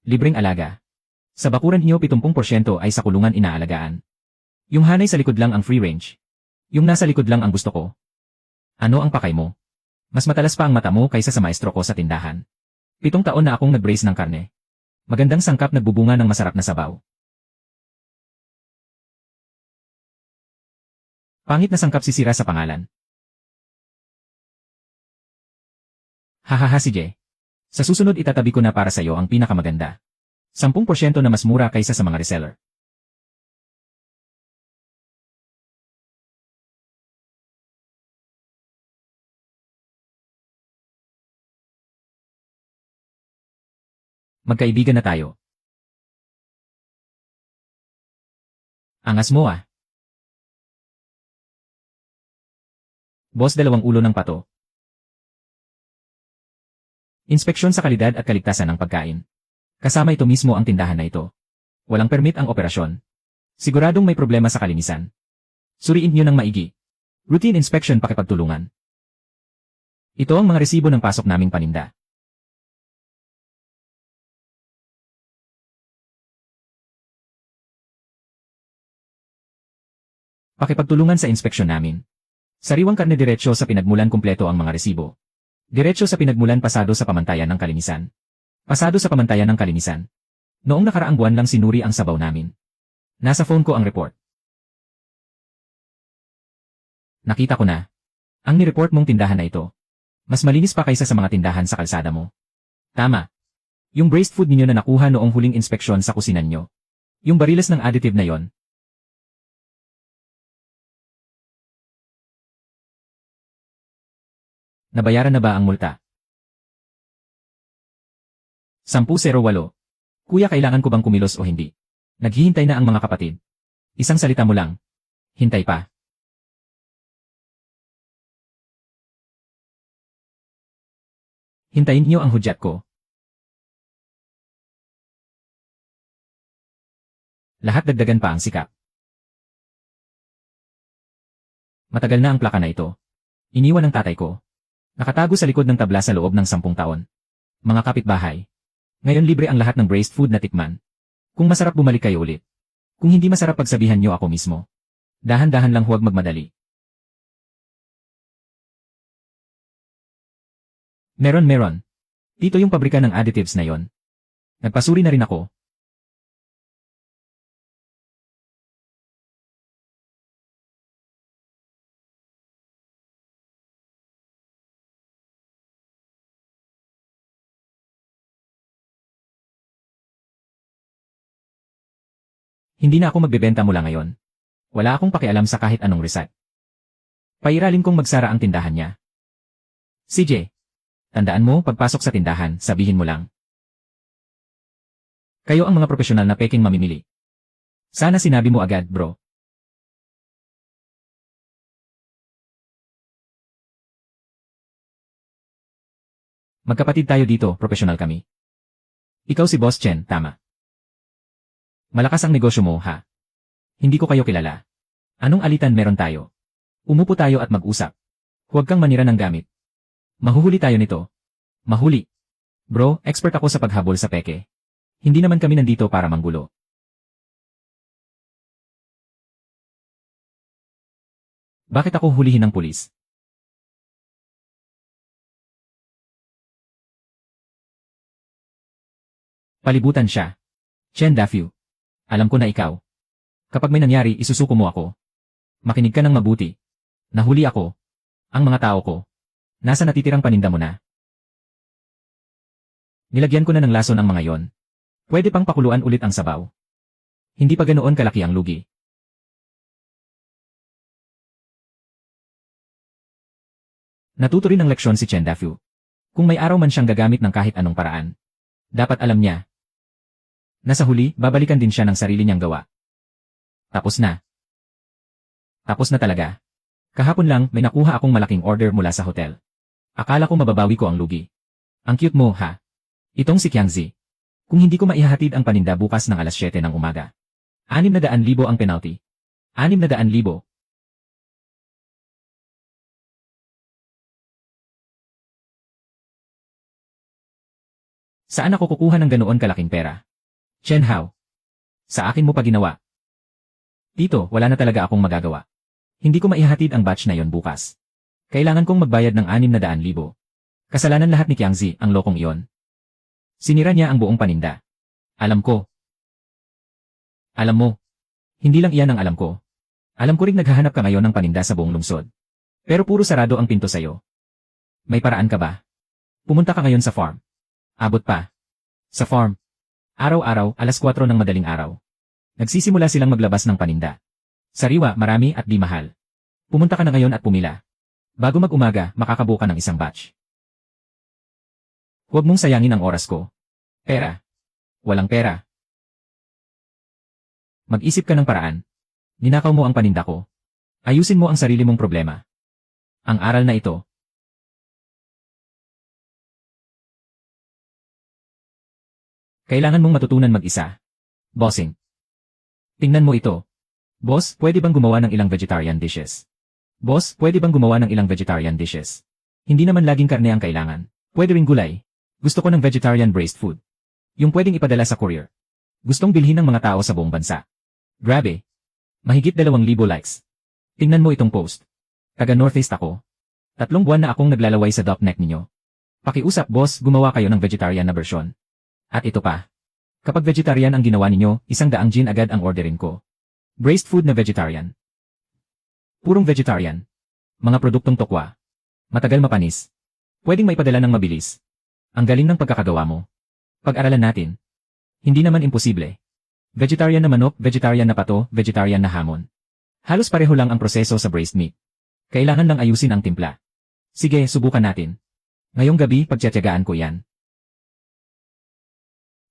Libreng alaga. Sa bakuran niyo 70% ay sa kulungan inaalagaan. Yung hanay sa likod lang ang free range. Yung nasa likod lang ang gusto ko. Ano ang pakay mo? Mas matalas pa ang mata mo kaysa sa maestro ko sa tindahan. 7 taon na akong nag-brace ng karne. Magandang sangkap nagbubunga ng masarap na sabaw. Pangit na sangkap sisira sa pangalan. Hahaha CJ. Sa susunod itatabi ko na para sa'yo ang pinakamaganda. 10% na mas mura kaysa sa mga reseller. Magkaibigan na tayo. Angas mo ah. Boss 2 ulo ng pato. Inspeksyon sa kalidad at kaligtasan ng pagkain. Kasama ito mismo ang tindahan na ito. Walang permit ang operasyon. Siguradong may problema sa kalinisan. Suriin niyo ng maigi. Routine inspection pakipagtulungan. Ito ang mga resibo ng pasok naming paninda. Pakipagtulungan sa inspeksyon namin. Sariwang karne diretsyo sa pinagmulan kumpleto ang mga resibo. Diretsyo sa pinagmulan pasado sa pamantayan ng kalinisan. Pasado sa pamantayan ng kalinisan. Noong nakaraang buwan lang sinuri ang sabaw namin. Nasa phone ko ang report. Nakita ko na. Ang nireport mong tindahan na ito. Mas malinis pa kaysa sa mga tindahan sa kalsada mo. Tama. Yung braised food ninyo na nakuha noong huling inspeksyon sa kusinan nyo. Yung bariles ng additive na yon. Nabayaran na ba ang multa? 10.08. Kuya, kailangan ko bang kumilos o hindi? Naghihintay na ang mga kapatid. Isang salita mo lang. Hintay pa. Hintayin niyo ang hudyat ko. Lahat dagdagan pa ang sikap. Matagal na ang plaka na ito. Iniwan ng tatay ko. Nakatago sa likod ng tabla sa loob ng 10 taon. Mga kapitbahay. Ngayon libre ang lahat ng braised food na tikman. Kung masarap bumalik kayo ulit. Kung hindi masarap pagsabihan nyo ako mismo. Dahan-dahan lang, huwag magmadali. Meron. Dito yung pabrika ng additives na yon. Nagpasuri na rin ako. Hindi na ako magbebenta mula ngayon. Wala akong pakialam sa kahit anong reset. Pairalin kong magsara ang tindahan niya. CJ, tandaan mo, pagpasok sa tindahan, sabihin mo lang. Kayo ang mga profesional na peking mamimili. Sana sinabi mo agad, bro. Magkapatid tayo dito, profesional kami. Ikaw si Boss Chen, tama. Malakas ang negosyo mo, ha? Hindi ko kayo kilala. Anong alitan meron tayo? Umupo tayo at mag-usap. Huwag kang manira ng gamit. Mahuhuli tayo nito. Mahuli. Bro, expert ako sa paghabol sa peke. Hindi naman kami nandito para manggulo. Bakit ako hulihin ng pulis? Palibutan siya. Chen Dafu. Alam ko na ikaw. Kapag may nangyari, isusuko mo ako. Makinig ka ng mabuti. Nahuli ako. Ang mga tao ko. Nasa natitirang paninda mo na. Nilagyan ko na ng lason ang mga yon. Pwede pang pakuluan ulit ang sabaw. Hindi pa ganoon kalaki ang lugi. Natuto rin ng leksyon si Chen Dafu. Kung may araw man siyang gagamit ng kahit anong paraan, dapat alam niya. Nasa huli, babalikan din siya ng sarili niyang gawa. Tapos na. Tapos na talaga. Kahapon lang, may nakuha akong malaking order mula sa hotel. Akala ko mababawi ko ang lugi. Ang cute mo, ha? Itong si Qiangzi. Kung hindi ko maihahatid ang paninda bukas ng alas 7 ng umaga. 600,000 ang penalty. 600,000. Saan ako kukuha ng ganoon kalaking pera? Chen Hao. Sa akin mo pa ginawa. Tito, wala na talaga akong magagawa. Hindi ko maihahatid ang batch na yon bukas. Kailangan kong magbayad ng 600,000. Kasalanan lahat ni Qiangzi, ang lokong iyon. Sinira niya ang buong paninda. Alam ko. Alam mo. Hindi lang iyan ang alam ko. Alam ko rin naghahanap ka ngayon ng paninda sa buong lungsod. Pero puro sarado ang pinto sa'yo. May paraan ka ba? Pumunta ka ngayon sa farm. Abot pa. Sa farm. Araw-araw, alas 4 ng madaling araw. Nagsisimula silang maglabas ng paninda. Sariwa, marami at di mahal. Pumunta ka na ngayon at pumila. Bago mag-umaga, makakabuo ka ng isang batch. Huwag mong sayangin ang oras ko. Pera. Walang pera. Mag-isip ka ng paraan. Ninakaw mo ang paninda ko. Ayusin mo ang sarili mong problema. Ang aral na ito. Kailangan mong matutunan mag-isa. Bossing. Tingnan mo ito. Boss, pwede bang gumawa ng ilang vegetarian dishes? Boss, pwede bang gumawa ng ilang vegetarian dishes? Hindi naman laging karne ang kailangan. Pwede ring gulay. Gusto ko ng vegetarian braised food. Yung pwedeng ipadala sa courier. Gustong bilhin ng mga tao sa buong bansa. Grabe. Mahigit 2,000 likes. Tingnan mo itong post. Taga Northeast ako. 3 buwan na akong naglalaway sa dop neck ninyo. Pakiusap boss, gumawa kayo ng vegetarian na version. At ito pa. Kapag vegetarian ang ginawa ninyo, 100 gin agad ang orderin ko. Braised food na vegetarian. Purong vegetarian. Mga produktong tokwa. Matagal mapanis. Pwedeng maipadala ng mabilis. Ang galing ng pagkakagawa mo. Pag-aralan natin. Hindi naman imposible. Vegetarian na manok, vegetarian na pato, vegetarian na hamon. Halos pareho lang ang proseso sa braised meat. Kailangan lang ayusin ang timpla. Sige, subukan natin. Ngayong gabi, pagtiyatiyagaan ko yan.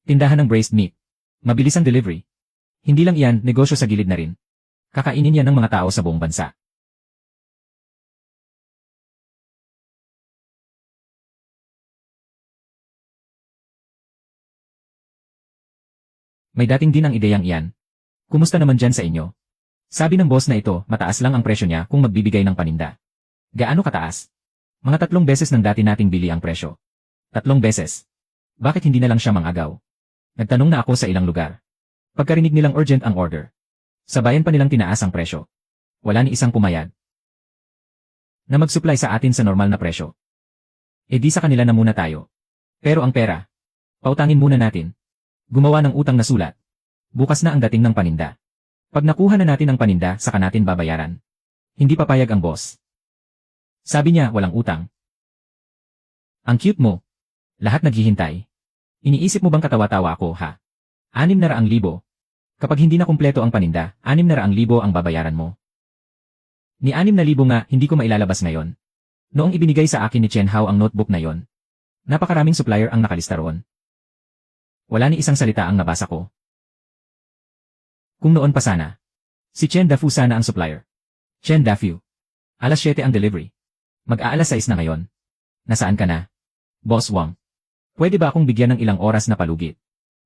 Tindahan ng braised meat. Mabilis ang delivery. Hindi lang iyan, negosyo sa gilid na rin. Kakainin yan ng mga tao sa buong bansa. May dating din ang ideyang iyan. Kumusta naman dyan sa inyo? Sabi ng boss na ito, mataas lang ang presyo niya kung magbibigay ng paninda. Gaano kataas? Mga 3 beses ng dati nating bili ang presyo. 3 beses. Bakit hindi na lang siya mangagaw? Nagtanong na ako sa ilang lugar. Pagkarinig nilang urgent ang order. Sa bayan pa nilang tinaas ang presyo. Wala ni isang pumayag. Na mag-supply sa atin sa normal na presyo. E di sa kanila na muna tayo. Pero ang pera, pautangin muna natin. Gumawa ng utang na sulat. Bukas na ang dating ng paninda. Pag nakuha na natin ang paninda, saka natin babayaran. Hindi papayag ang boss. Sabi niya, walang utang. Ang cute mo. Lahat naghihintay. Iniisip mo bang katawa-tawa ako, ha? 600,000. Kapag hindi na kumpleto ang paninda, 600,000 ang babayaran mo. Ni 6,000 nga, hindi ko mailalabas ngayon. Noong ibinigay sa akin ni Chen Hao ang notebook na yon, napakaraming supplier ang nakalista roon. Wala ni isang salita ang nabasa ko. Kung noon pa sana. Si Chen Dafu sana ang supplier. Chen Dafu. Alas 7 ang delivery. Mag-aalas 6 na ngayon. Nasaan ka na? Boss Wang. Pwede ba akong bigyan ng ilang oras na palugit?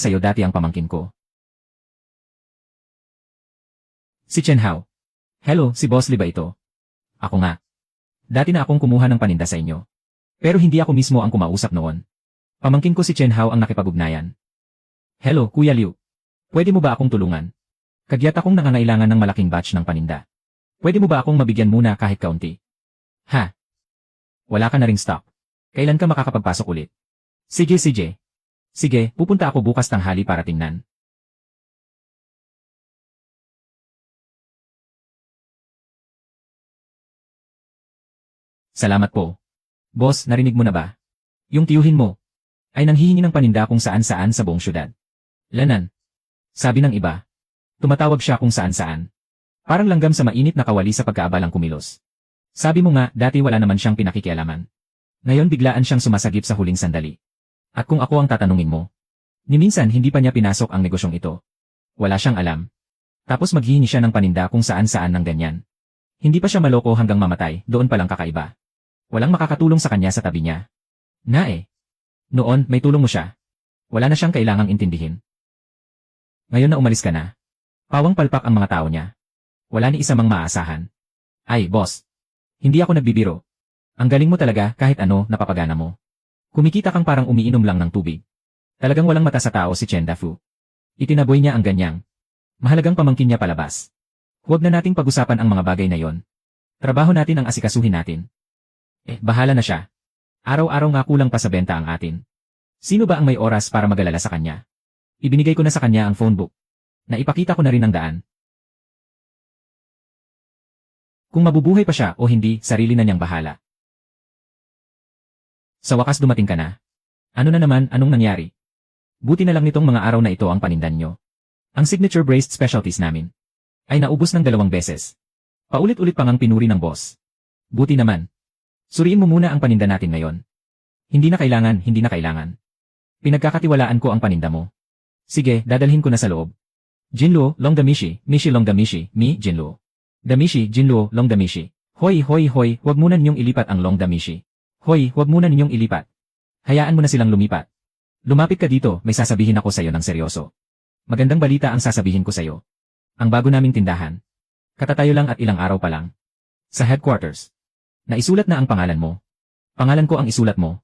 sa'yo dati ang pamangkin ko. Si Chen Hao. Hello, si Boss Lee ba ito? Ako nga. Dati na akong kumuha ng paninda sa inyo. Pero hindi ako mismo ang kumausap noon. Pamangkin ko si Chen Hao ang nakipag-ugnayan. Hello, Kuya Liu. Pwede mo ba akong tulungan? Kagyat akong nangangailangan ng malaking batch ng paninda. Pwede mo ba akong mabigyan muna kahit kaunti? Ha? Wala ka na ring stock. Kailan ka makakapagpasok ulit? Sige. Sige, pupunta ako bukas tanghali para tingnan. Salamat po. Boss, narinig mo na ba? Yung tiyuhin mo ay nanghihingi ng paninda kung saan-saan sa buong syudad. Lanan. Sabi ng iba. Tumatawag siya kung saan-saan. Parang langgam sa mainit na kawali sa pagkaabalang kumilos. Sabi mo nga, dati wala naman siyang pinakikialaman. Ngayon biglaan siyang sumasagip sa huling sandali. At kung ako ang tatanungin mo, ni minsan hindi pa niya pinasok ang negosyong ito. Wala siyang alam. Tapos maghihingi siya ng paninda kung saan-saan ng ganyan. Hindi pa siya maloko hanggang mamatay, doon palang kakaiba. Walang makakatulong sa kanya sa tabi niya. Noon, may tulong mo siya. Wala na siyang kailangang intindihin. Ngayon na umalis ka na. Pawang palpak ang mga tao niya. Wala ni isa mang maaasahan. Ay, boss. Hindi ako nagbibiro. Ang galing mo talaga kahit ano napapagana mo. Kumikita kang parang umiinom lang ng tubig. Talagang walang mata sa tao si Chen Dafu. Itinaboy niya ang ganyang. Mahalagang pamangkin niya palabas. Huwag na nating pag-usapan ang mga bagay na yon. Trabaho natin ang asikasuhin natin. Bahala na siya. Araw-araw nga kulang pa sa benta ang atin. Sino ba ang may oras para mag-alala sa kanya? Ibinigay ko na sa kanya ang phone book. Naipakita ko na rin ang daan. Kung mabubuhay pa siya o hindi, sarili na niyang bahala. Sa wakas dumating ka na. Ano na naman, anong nangyari? Buti na lang nitong mga araw na ito ang panindan nyo. Ang signature braised specialties namin ay naubos ng 2 beses. Paulit-ulit pang ang pinuri ng boss. Buti naman. Suriin mo muna ang paninda natin ngayon. Hindi na kailangan. Pinagkakatiwalaan ko ang paninda mo. Sige, dadalhin ko na sa loob. Jinluo, Long Damishi, Mishi Long Damishi, Mi, Jinluo. Damishi, Jinluo, Long Damishi. Hoy, huwag muna ninyong ilipat ang Long Damishi. Hoy, huwag muna ninyong ilipat. Hayaan mo na silang lumipat. Lumapit ka dito, may sasabihin ako sa'yo ng seryoso. Magandang balita ang sasabihin ko sa'yo. Ang bago naming tindahan. Katatayo lang at ilang araw pa lang. Sa headquarters. Naisulat na ang pangalan mo. Pangalan ko ang isulat mo.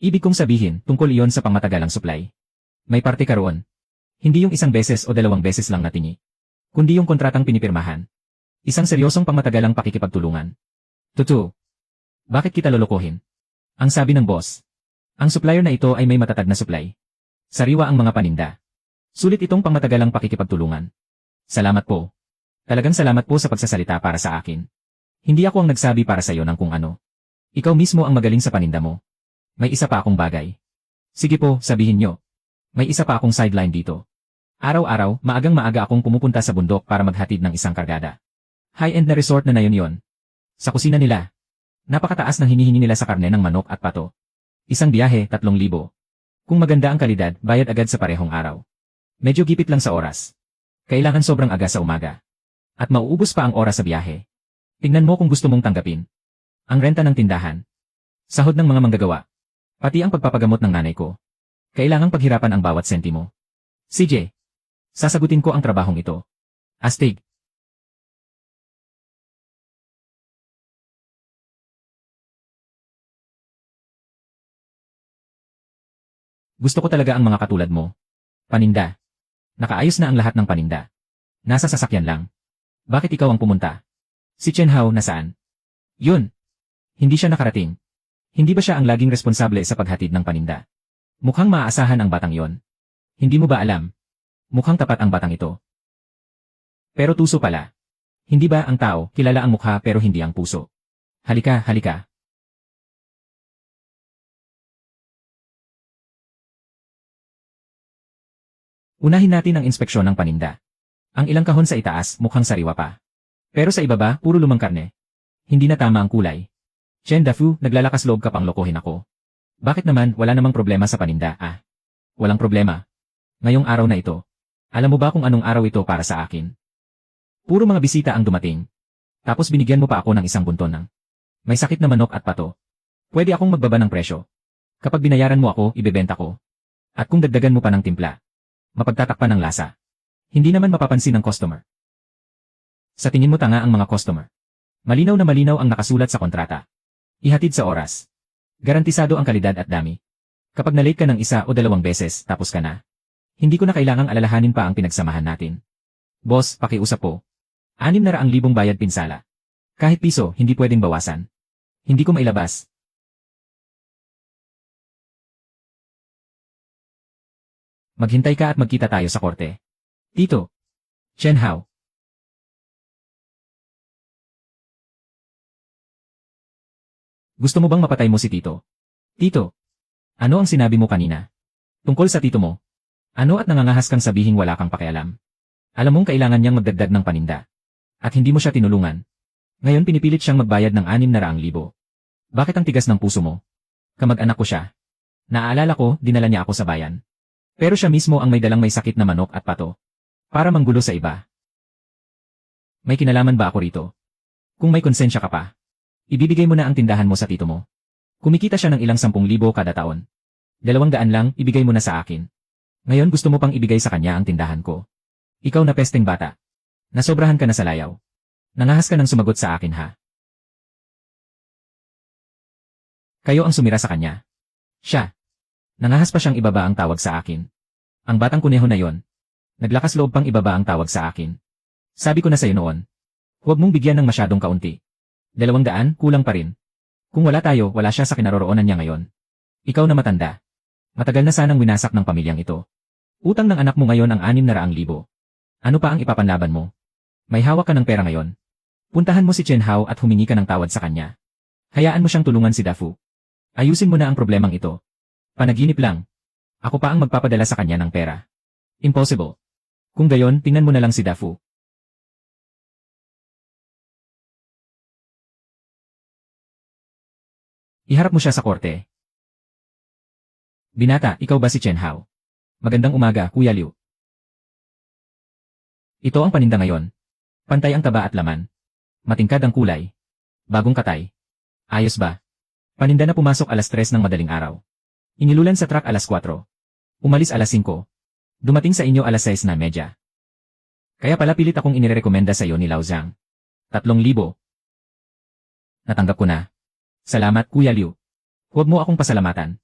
Ibig kong sabihin, tungkol iyon sa pangmatagalang supply. May parte ka roon. Hindi yung 1 beses o 2 beses lang natingi. Kundi yung kontratang pinipirmahan. Isang seryosong pangmatagalang pakikipagtulungan. Totoo. Bakit kita lolokohin? Ang sabi ng boss. Ang supplier na ito ay may matatag na supply. Sariwa ang mga paninda. Sulit itong pangmatagalang pakikipagtulungan. Salamat po. Talagang salamat po sa pagsasalita para sa akin. Hindi ako ang nagsabi para sa iyo ng kung ano. Ikaw mismo ang magaling sa paninda mo. May isa pa akong bagay. Sige po, sabihin nyo. May isa pa akong sideline dito. Araw-araw, maagang-maaga akong pumupunta sa bundok para maghatid ng isang kargada. High-end na resort na yun. Sa kusina nila. Napakataas ng hinihingi nila sa karne ng manok at pato. Isang biyahe, 3,000. Kung maganda ang kalidad, bayad agad sa parehong araw. Medyo gipit lang sa oras. Kailangan sobrang aga sa umaga. At mauubos pa ang oras sa biyahe. Tingnan mo kung gusto mong tanggapin. Ang renta ng tindahan. Sahod ng mga manggagawa. Pati ang pagpapagamot ng nanay ko. Kailangang paghirapan ang bawat sentimo. CJ. Sasagutin ko ang trabahong ito. Astig. Gusto ko talaga ang mga katulad mo. Paninda. Nakaayos na ang lahat ng paninda. Nasa sasakyan lang. Bakit ikaw ang pumunta? Si Chen Hao nasaan? Yun. Hindi siya nakarating. Hindi ba siya ang laging responsable sa paghatid ng paninda? Mukhang maaasahan ang batang yon. Hindi mo ba alam? Mukhang tapat ang batang ito. Pero tuso pala. Hindi ba ang tao, kilala ang mukha pero hindi ang puso? Halika. Unahin natin ang inspeksyon ng paninda. Ang ilang kahon sa itaas, mukhang sariwa pa. Pero sa ibaba, puro lumang karne. Hindi na tama ang kulay. Chen Dafu, naglalakas loob ka pang lokohin ako. Bakit naman, wala namang problema sa paninda, Walang problema. Ngayong araw na ito. Alam mo ba kung anong araw ito para sa akin? Puro mga bisita ang dumating. Tapos binigyan mo pa ako ng isang bunton ng may sakit na manok at pato. Pwede akong magbaba ng presyo. Kapag binayaran mo ako, ibebenta ko. At kung dagdagan mo pa ng timpla, mapagtatakpan ng lasa. Hindi naman mapapansin ng customer. Sa tingin mo tanga ang mga customer. Malinaw na malinaw ang nakasulat sa kontrata. Ihatid sa oras. Garantisado ang kalidad at dami. Kapag na-late ka ng 1 o 2 beses, tapos ka na. Hindi ko na kailangang alalahanin pa ang pinagsamahan natin. Boss, pakiusap po. 600,000 bayad pinsala. Kahit piso, hindi pwedeng bawasan. Hindi ko mailabas. Maghintay ka at magkita tayo sa korte. Tito. Chen Hao. Gusto mo bang mapatay mo si Tito? Tito. Ano ang sinabi mo kanina? Tungkol sa tito mo? Ano at nangangahas kang sabihing wala kang pakialam? Alam mong kailangan niyang magdagdag ng paninda. At hindi mo siya tinulungan. Ngayon pinipilit siyang magbayad ng 600,000. Bakit ang tigas ng puso mo? Kamag-anak ko siya. Naaalala ko, dinala niya ako sa bayan. Pero siya mismo ang may dalang may sakit na manok at pato. Para manggulo sa iba. May kinalaman ba ako rito? Kung may konsensya ka pa, ibibigay mo na ang tindahan mo sa tito mo. Kumikita siya ng ilang 10,000 kada taon. 200 lang, ibigay mo na sa akin. Ngayon gusto mo pang ibigay sa kanya ang tindahan ko. Ikaw na pesteng bata. Nasobrahan ka na sa layaw. Nangahas ka ng sumagot sa akin ha. Kayo ang sumira sa kanya. Siya. Nangahas pa siyang ibaba ang tawag sa akin. Ang batang kuneho na yon. Naglakas loob pang ibaba ang tawag sa akin. Sabi ko na sa'yo noon. Huwag mong bigyan ng masyadong kaunti. 200, kulang pa rin. Kung wala tayo, wala siya sa kinaroroonan niya ngayon. Ikaw na matanda. Matagal na sanang winasak ng pamilyang ito. Utang ng anak mo ngayon ang 600,000. Ano pa ang ipapanlaban mo? May hawak ka ng pera ngayon. Puntahan mo si Chen Hao at humingi ka ng tawad sa kanya. Hayaan mo siyang tulungan si Dafu. Ayusin mo na ang problemang ito. Panaginip lang. Ako pa ang magpapadala sa kanya ng pera. Impossible. Kung gayon, tingnan mo na lang si Dafu. Iharap mo siya sa korte. Binata, ikaw ba si Chen Hao? Magandang umaga, Kuya Liu. Ito ang paninda ngayon. Pantay ang taba at laman. Matingkad ang kulay. Bagong katay. Ayos ba? Paninda na pumasok 3:00 ng madaling araw. Inilulan sa truck 4:00. Umalis 5:00. Dumating sa inyo 6:30. Kaya pala pilit akong inirekomenda sa iyo ni Lao Zhang. 3,000. Natanggap ko na. Salamat, Kuya Liu. Huwag mo akong pasalamatan.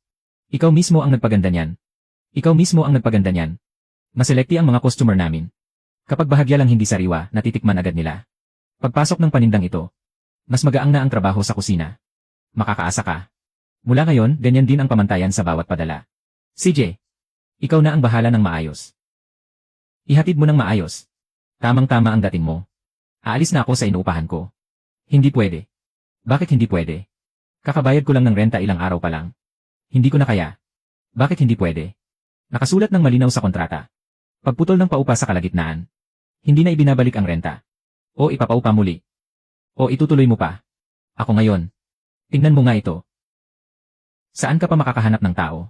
Ikaw mismo ang nagpaganda niyan. Ikaw mismo ang nagpaganda niyan. Maselekti ang mga customer namin. Kapag bahagya lang hindi sariwa, natitikman agad nila. Pagpasok ng panindang ito, mas magaang na ang trabaho sa kusina. Makakaasa ka. Mula ngayon, ganyan din ang pamantayan sa bawat padala. CJ, ikaw na ang bahala ng maayos. Ihatid mo ng maayos. Tamang-tama ang dating mo. Aalis na ako sa inuupahan ko. Hindi pwede. Bakit hindi pwede? Kakabayad ko lang ng renta ilang araw pa lang. Hindi ko na kaya. Bakit hindi pwede? Nakasulat ng malinaw sa kontrata. Pagputol ng paupa sa kalagitnaan. Hindi na ibinabalik ang renta. O ipapaupa muli. O itutuloy mo pa. Ako ngayon. Tingnan mo nga ito. Saan ka pa makakahanap ng tao?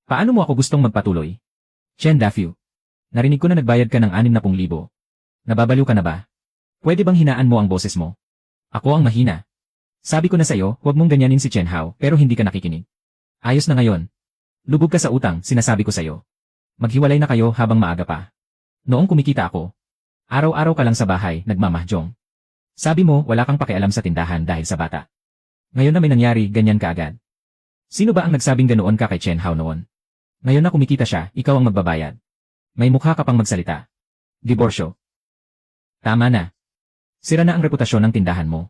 Paano mo ako gustong magpatuloy? Chen Dafu. Narinig ko na nagbayad ka ng 60,000. Nababaliw ka na ba? Pwede bang hinaan mo ang boses mo? Ako ang mahina. Sabi ko na sa'yo, huwag mong ganyanin si Chen Hao, pero hindi ka nakikinig. Ayos na ngayon. Lubog ka sa utang, sinasabi ko sa'yo. Maghiwalay na kayo habang maaga pa. Noong kumikita ako, araw-araw ka lang sa bahay, nagmamahjong. Sabi mo, wala kang pakialam sa tindahan dahil sa bata. Ngayon na may nangyari, ganyan ka agad. Sino ba ang nagsabing ganoon ka kay Chen Hao noon? Ngayon na kumikita siya, ikaw ang magbabayad. May mukha ka pang magsalita. Diborsyo. Tama na. Sira na ang reputasyon ng tindahan mo.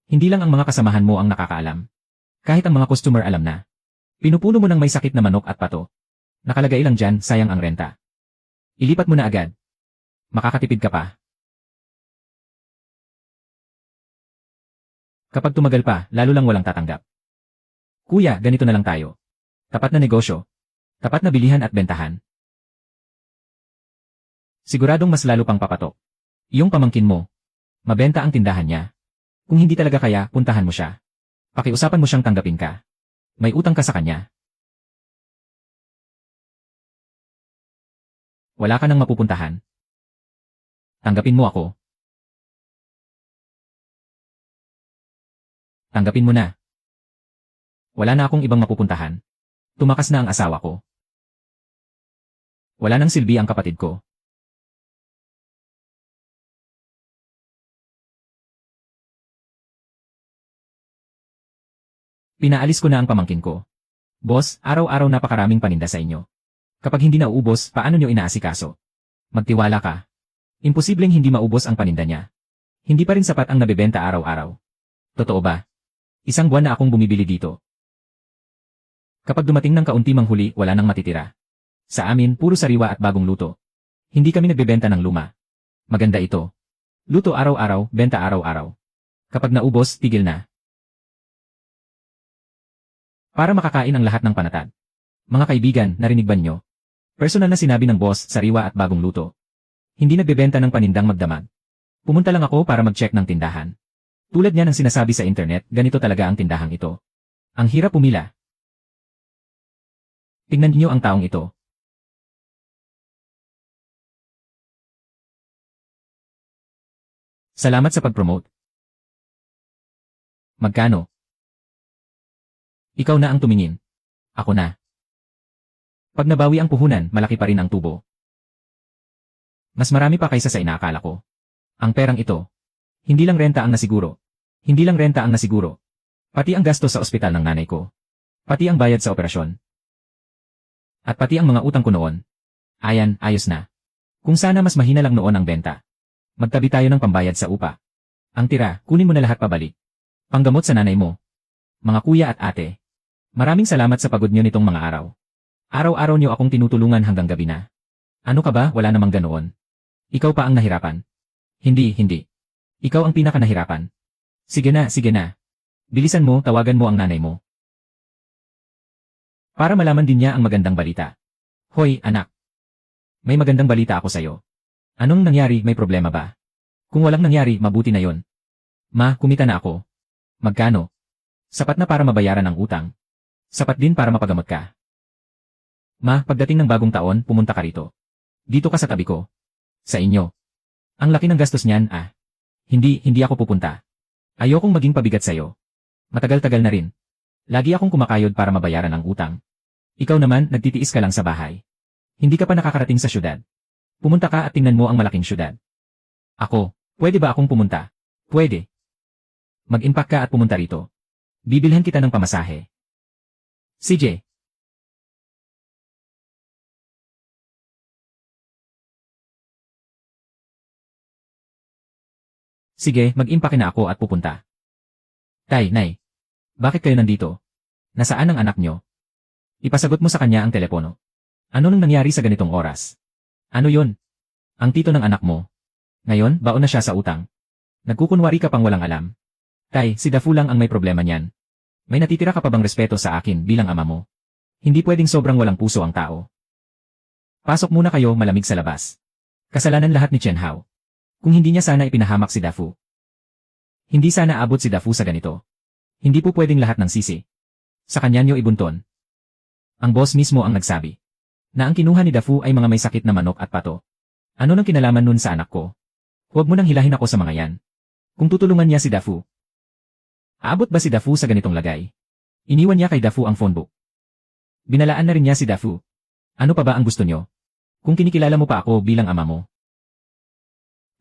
Hindi lang ang mga kasamahan mo ang nakakaalam. Kahit ang mga customer alam na. Pinupuno mo ng may sakit na manok at pato. Nakalagay lang dyan, sayang ang renta. Ilipat mo na agad. Makakatipid ka pa. Kapag tumagal pa, lalo lang walang tatanggap. Kuya, ganito na lang tayo. Tapat na negosyo. Tapat na bilihan at bentahan. Siguradong mas lalo pang papatok. Iyong pamangkin mo. Mabenta ang tindahan niya. Kung hindi talaga kaya, puntahan mo siya. Pakiusapan mo siyang tanggapin ka. May utang ka sa kanya. Wala ka nang mapupuntahan. Tanggapin mo ako. Tanggapin mo na. Wala na akong ibang mapupuntahan. Tumakas na ang asawa ko. Wala nang silbi ang kapatid ko. Pinaalis ko na ang pamangkin ko. Boss, araw-araw napakaraming paninda sa inyo. Kapag hindi nauubos, paano nyo inaasikaso? Magtiwala ka. Imposibleng hindi maubos ang paninda niya. Hindi pa rin sapat ang nabebenta araw-araw. Totoo ba? Isang buwan na akong bumibili dito. Kapag dumating ng kaunti manghuli, wala nang matitira. Sa amin, puro sariwa at bagong luto. Hindi kami nagbebenta ng luma. Maganda ito. Luto araw-araw, benta araw-araw. Kapag naubos, tigil na. Para makakain ang lahat ng panatag. Mga kaibigan, narinig ba nyo? Personal na sinabi ng boss, sariwa at bagong luto. Hindi nagbebenta ng panindang magdamag. Pumunta lang ako para mag-check ng tindahan. Tulad niya ng sinasabi sa internet, ganito talaga ang tindahang ito. Ang hirap pumila. Tingnan niyo ang taong ito. Salamat sa pag-promote. Magkano? Ikaw na ang tumingin. Ako na. Pag nabawi ang puhunan, malaki pa rin ang tubo. Mas marami pa kaysa sa inaakala ko. Ang perang ito. Hindi lang renta ang nasiguro. Hindi lang renta ang nasiguro. Pati ang gasto sa ospital ng nanay ko. Pati ang bayad sa operasyon. At pati ang mga utang ko noon. Ayan, ayos na. Kung sana mas mahina lang noon ang benta. Magtabi tayo ng pambayad sa upa. Ang tira, kunin mo na lahat pabalik. Panggamot sa nanay mo. Mga kuya at ate. Maraming salamat sa pagod nyo nitong mga araw. Araw-araw nyo akong tinutulungan hanggang gabi na. Ano ka ba, wala namang ganoon. Ikaw pa ang nahirapan. Hindi. Ikaw ang pinaka-nahirapan. Sige na. Bilisan mo, tawagan mo ang nanay mo. Para malaman din niya ang magandang balita. Hoy, anak. May magandang balita ako sa'yo. Anong nangyari, may problema ba? Kung walang nangyari, mabuti na yon. Ma, kumita na ako. Magkano? Sapat na para mabayaran ang utang. Sapat din para mapagamot ka. Ma, pagdating ng bagong taon, pumunta ka rito. Dito ka sa tabi ko. Sa inyo. Ang laki ng gastos niyan, ah. Hindi ako pupunta. Ayokong maging pabigat sa'yo. Matagal-tagal na rin. Lagi akong kumakayod para mabayaran ang utang. Ikaw naman, nagtitiis ka lang sa bahay. Hindi ka pa nakakarating sa syudad. Pumunta ka at tingnan mo ang malaking syudad. Ako, pwede ba akong pumunta? Pwede. Mag-impact ka at pumunta rito. Bibilhan kita ng pamasahe. CJ. Sige, mag-impake na ako at pupunta. Tay, Nay. Bakit kayo nandito? Nasaan ang anak nyo? Ipasagot mo sa kanya ang telepono. Ano nang nangyari sa ganitong oras? Ano yon? Ang tito ng anak mo. Ngayon, baon na siya sa utang. Nagkukunwari ka pang walang alam. Tay, si Dafu lang ang may problema niyan. May natitira ka pa bang respeto sa akin bilang ama mo? Hindi pwedeng sobrang walang puso ang tao. Pasok muna kayo, malamig sa labas. Kasalanan lahat ni Chen Hao. Kung hindi niya sana ipinahamak si Dafu. Hindi sana abot si Dafu sa ganito. Hindi po pwedeng lahat ng sisi. Sa kanya niyo ibunton. Ang boss mismo ang nagsabi. Na ang kinuha ni Dafu ay mga may sakit na manok at pato. Ano nang kinalaman nun sa anak ko? Huwag mo nang hilahin ako sa mga yan. Kung tutulungan niya si Dafu. Aabot ba si Dafu sa ganitong lagay? Iniwan niya kay Dafu ang phone book. Binalaan na rin niya si Dafu. Ano pa ba ang gusto niyo? Kung kinikilala mo pa ako bilang ama mo.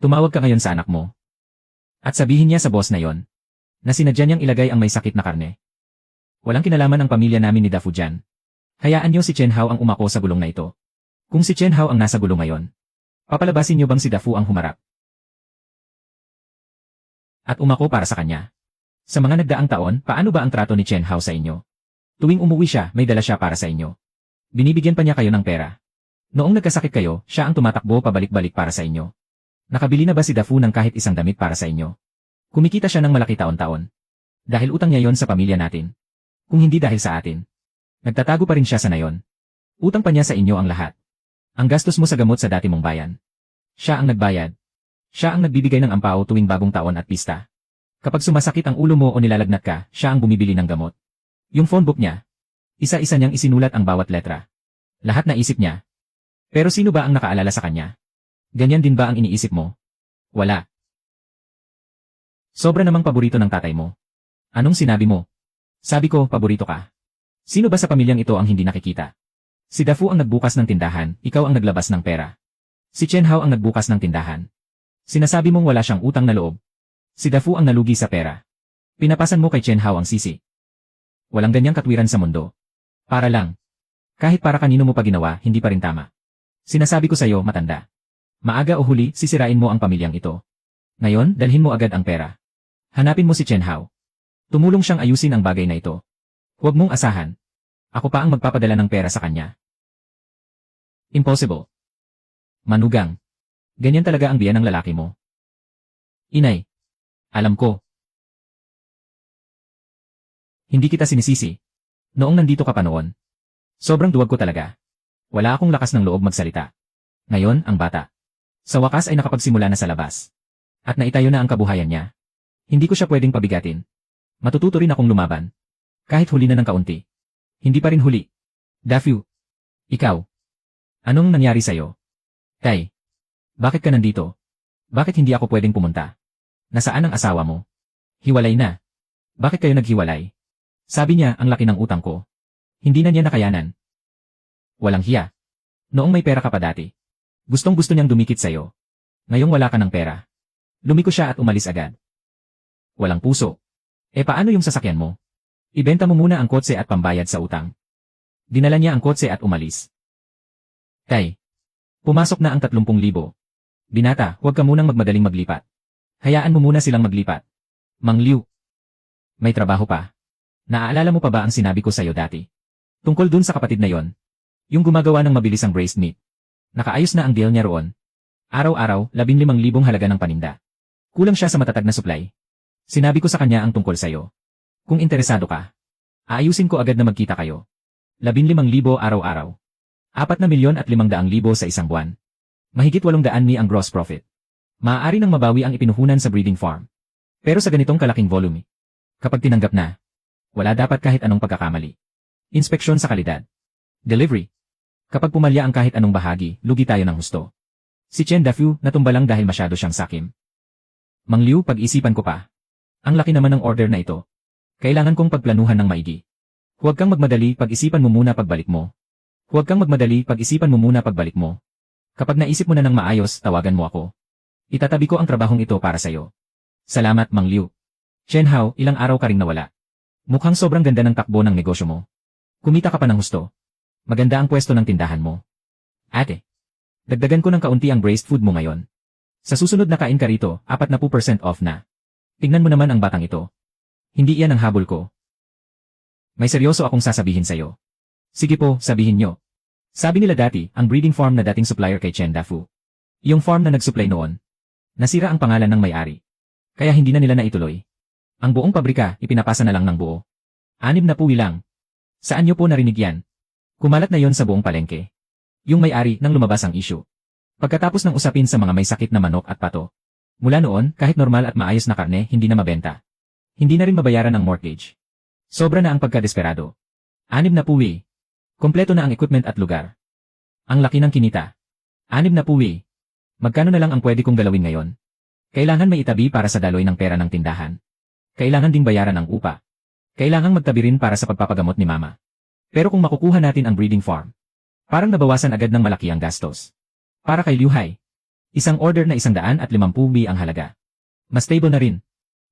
Tumawag ka ngayon sa anak mo. At sabihin niya sa boss na yon. Na sinadya niyang ilagay ang may sakit na karne. Walang kinalaman ang pamilya namin ni Dafu dyan. Hayaan niyo si Chen Hao ang umako sa gulong na ito. Kung si Chen Hao ang nasa gulong ngayon, papalabasin niyo bang si Dafu ang humarap? At umako para sa kanya. Sa mga nagdaang taon, paano ba ang trato ni Chen Hao sa inyo? Tuwing umuwi siya, may dala siya para sa inyo. Binibigyan pa niya kayo ng pera. Noong nagkasakit kayo, siya ang tumatakbo pabalik-balik para sa inyo. Nakabili na ba si Dafu ng kahit isang damit para sa inyo? Kumikita siya ng malaki taon-taon. Dahil utang niya yon sa pamilya natin. Kung hindi dahil sa atin. Nagtatago pa rin siya sa nayon. Utang pa niya sa inyo ang lahat. Ang gastos mo sa gamot sa dati mong bayan. Siya ang nagbayad. Siya ang nagbibigay ng ampaw tuwing bagong taon at pista. Kapag sumasakit ang ulo mo o nilalagnat ka, siya ang bumibili ng gamot. Yung phone book niya. Isa-isa niyang isinulat ang bawat letra. Lahat na isip niya. Pero sino ba ang nakaalala sa kanya? Ganyan din ba ang iniisip mo? Wala. Sobra namang paborito ng tatay mo. Anong sinabi mo? Sabi ko, paborito ka. Sino ba sa pamilyang ito ang hindi nakikita? Si Dafu ang nagbukas ng tindahan, ikaw ang naglabas ng pera. Si Chen Hao ang nagbukas ng tindahan. Sinasabi mong wala siyang utang na loob. Si Dafu ang nalugi sa pera. Pinapasan mo kay Chen Hao ang sisi. Walang ganyang katwiran sa mundo. Para lang. Kahit para kanino mo pa ginawa, hindi pa rin tama. Sinasabi ko sa'yo, matanda. Maaga o huli, sisirain mo ang pamilyang ito. Ngayon, dalhin mo agad ang pera. Hanapin mo si Chen Hao. Tumulong siyang ayusin ang bagay na ito. Huwag mong asahan. Ako pa ang magpapadala ng pera sa kanya. Impossible. Manugang. Ganyan talaga ang biyan ng lalaki mo. Inay. Alam ko. Hindi kita sinisisi. Noong nandito ka pa noon. Sobrang duwag ko talaga. Wala akong lakas ng loob magsalita. Ngayon, ang bata. Sa wakas ay nakapagsimula na sa labas. At naitayo na ang kabuhayan niya. Hindi ko siya pwedeng pabigatin. Matututo rin akong lumaban. Kahit huli na ng kaunti. Hindi pa rin huli. Dafu. Ikaw. Anong nangyari sa'yo? Tay. Bakit ka nandito? Bakit hindi ako pwedeng pumunta? Nasaan ang asawa mo? Hiwalay na. Bakit kayo naghiwalay? Sabi niya, ang laki ng utang ko. Hindi na niya nakayanan. Walang hiya. Noong may pera ka pa dati. Gustong-gusto niyang dumikit sa'yo. Ngayong wala ka ng pera. Lumiko siya at umalis agad. Walang puso. Paano yung sasakyan mo? Ibenta mo muna ang kotse at pambayad sa utang. Dinala niya ang kotse at umalis. Tay. Pumasok na ang 30,000. Binata, huwag ka munang magmadaling maglipat. Hayaan mo muna silang maglipat. Mang Liu. May trabaho pa. Naaalala mo pa ba ang sinabi ko sa'yo dati? Tungkol dun sa kapatid na yon. Yung gumagawa ng mabilisang braised meat. Nakaayos na ang deal niya roon. Araw-araw, 15,000 halaga ng paninda. Kulang siya sa matatag na supply. Sinabi ko sa kanya ang tungkol sa'yo. Kung interesado ka, aayusin ko agad na magkita kayo. 15,000 araw-araw. 4,500,000 sa isang buwan. Mahigit 800,000 ang gross profit. Maaari nang mabawi ang ipinuhunan sa breeding farm. Pero sa ganitong kalaking volume, kapag tinanggap na, wala dapat kahit anong pagkakamali. Inspeksyon sa kalidad. Delivery. Kapag pumalya ang kahit anong bahagi, lugi tayo ng husto. Si Chen Dafu natumba lang dahil masyado siyang sakim. Mang Liu, pag-isipan ko pa. Ang laki naman ng order na ito. Kailangan kong pagplanuhan ng maigi. Huwag kang magmadali, pag-isipan mo muna pagbalik mo. Huwag kang magmadali, pag-isipan mo muna pagbalik mo. Kapag naisip mo na ng maayos, tawagan mo ako. Itatabi ko ang trabahong ito para sa'yo. Salamat, Mang Liu. Chen Hao, ilang araw ka ring nawala. Mukhang sobrang ganda ng takbo ng negosyo mo. Kumita ka pa ng husto. Maganda ang pwesto ng tindahan mo. Ate, dagdagan ko ng kaunti ang braised food mo ngayon. Sa susunod na kain ka rito, 40% off na. Tingnan mo naman ang batang ito. Hindi iyan ang habol ko. May seryoso akong sasabihin sa'yo. Sige po, sabihin nyo. Sabi nila dati, ang breeding farm na dating supplier kay Chen Dafu. Yung farm na nag-supply noon. Nasira ang pangalan ng may-ari. Kaya hindi na nila naituloy. Ang buong pabrika, ipinapasa na lang ng buo. 6 na puwi lang. Saan nyo po narinig yan? Kumalat na yon sa buong palengke. Yung may-ari nang lumabas ang issue. Pagkatapos ng usapin sa mga may sakit na manok at pato. Mula noon, kahit normal at maayos na karne, hindi na mabenta. Hindi na rin mabayaran ang mortgage. Sobra na ang pagkadesperado. 6 na puwi. Kompleto na ang equipment at lugar. Ang laki ng kinita. 6 na puwi. Magkano na lang ang pwede kong galawin ngayon? Kailangan may itabi para sa daloy ng pera ng tindahan. Kailangan ding bayaran ang upa. Kailangang magtabi rin para sa pagpapagamot ni mama. Pero kung makukuha natin ang breeding farm, parang nabawasan agad ng malaki ang gastos. Para kay Liu Hai, isang order na 150 ang halaga. Mas stable na rin.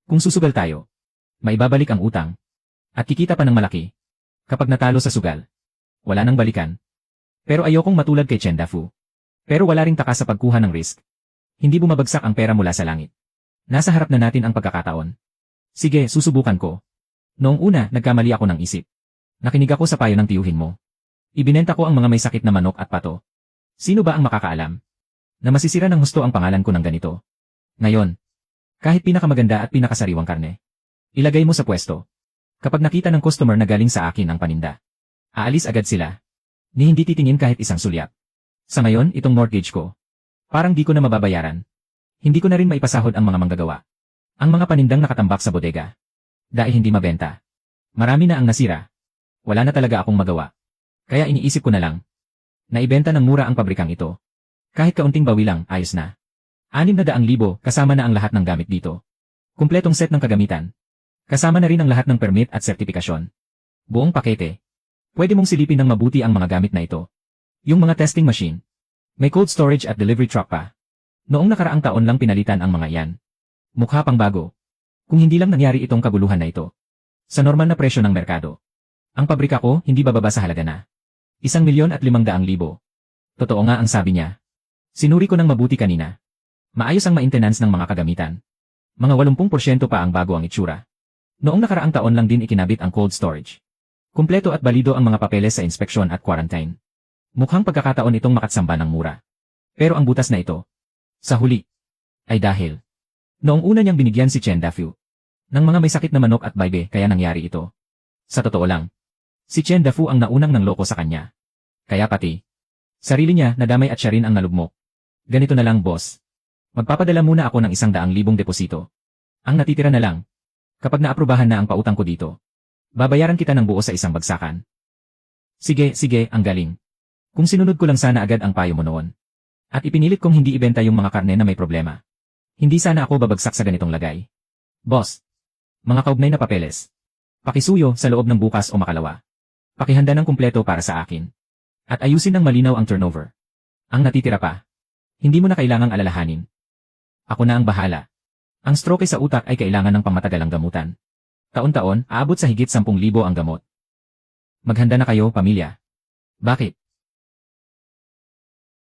Kung susugal tayo, maibabalik ang utang. At kikita pa ng malaki. Kapag natalo sa sugal, wala nang balikan. Pero ayokong matulad kay Chen Dafu. Pero wala ring takas sa pagkuha ng risk. Hindi bumabagsak ang pera mula sa langit. Nasa harap na natin ang pagkakataon. Sige, susubukan ko. Noong una, nagkamali ako ng isip. Nakinig ako sa payo ng tiyuhin mo. Ibinenta ko ang mga may sakit na manok at pato. Sino ba ang makakaalam na masisira ng husto ang pangalan ko ng ganito? Ngayon, kahit pinakamaganda at pinakasariwang karne, ilagay mo sa pwesto. Kapag nakita ng customer na galing sa akin ang paninda, aalis agad sila. Ni hindi titingin kahit isang sulyap. Sa ngayon, itong mortgage ko, parang di ko na mababayaran. Hindi ko na rin maipasahod ang mga manggagawa. Ang mga panindang nakatambak sa bodega. Dahil hindi mabenta. Marami na ang nasira. Wala na talaga akong magawa. Kaya iniisip ko na lang. Naibenta ng mura ang pabrikang ito. Kahit kaunting bawi lang, ayos na. 600,000 kasama na ang lahat ng gamit dito. Kumpletong set ng kagamitan. Kasama na rin ang lahat ng permit at sertipikasyon. Buong pakete. Pwede mong silipin ng mabuti ang mga gamit na ito. Yung mga testing machine. May cold storage at delivery truck pa. Noong nakaraang taon lang pinalitan ang mga yan. Mukha pang bago. Kung hindi lang nangyari itong kaguluhan na ito. Sa normal na presyo ng merkado. Ang pabrika ko, hindi bababa sa halaga na 1,500,000. Totoo nga ang sabi niya. Sinuri ko ng mabuti kanina. Maayos ang maintenance ng mga kagamitan. Mga 80% pa ang bago ang itsura. Noong nakaraang taon lang din ikinabit ang cold storage. Kumpleto at balido ang mga papeles sa inspeksyon at quarantine. Mukhang pagkakataon itong makatsamba ng mura. Pero ang butas na ito, sa huli, ay dahil noong una niyang binigyan si Chen Dafu ng mga may sakit na manok at baybe kaya nangyari ito. Sa totoo lang, si Chen Dafu ang naunang nangloko sa kanya. Kaya pati sarili niya nadamay at siya rin ang nalugmok. Ganito na lang, boss. Magpapadala muna ako ng 100,000 deposito. Ang natitira na lang, kapag naaprubahan na ang pautang ko dito, babayaran kita ng buo sa isang bagsakan. Sige, ang galing. Kung sinunod ko lang sana agad ang payo mo noon. At ipinilit kong hindi ibenta yung mga karne na may problema. Hindi sana ako babagsak sa ganitong lagay. Boss, mga kaugnay na papeles. Pakisuyo sa loob ng bukas o makalawa. Pakihanda ng kumpleto para sa akin. At ayusin ng malinaw ang turnover. Ang natitira pa, hindi mo na kailangang alalahanin. Ako na ang bahala. Ang stroke sa utak ay kailangan ng pangmatagalang gamutan. Taon-taon, aabot sa higit 10,000 ang gamot. Maghanda na kayo, pamilya. Bakit?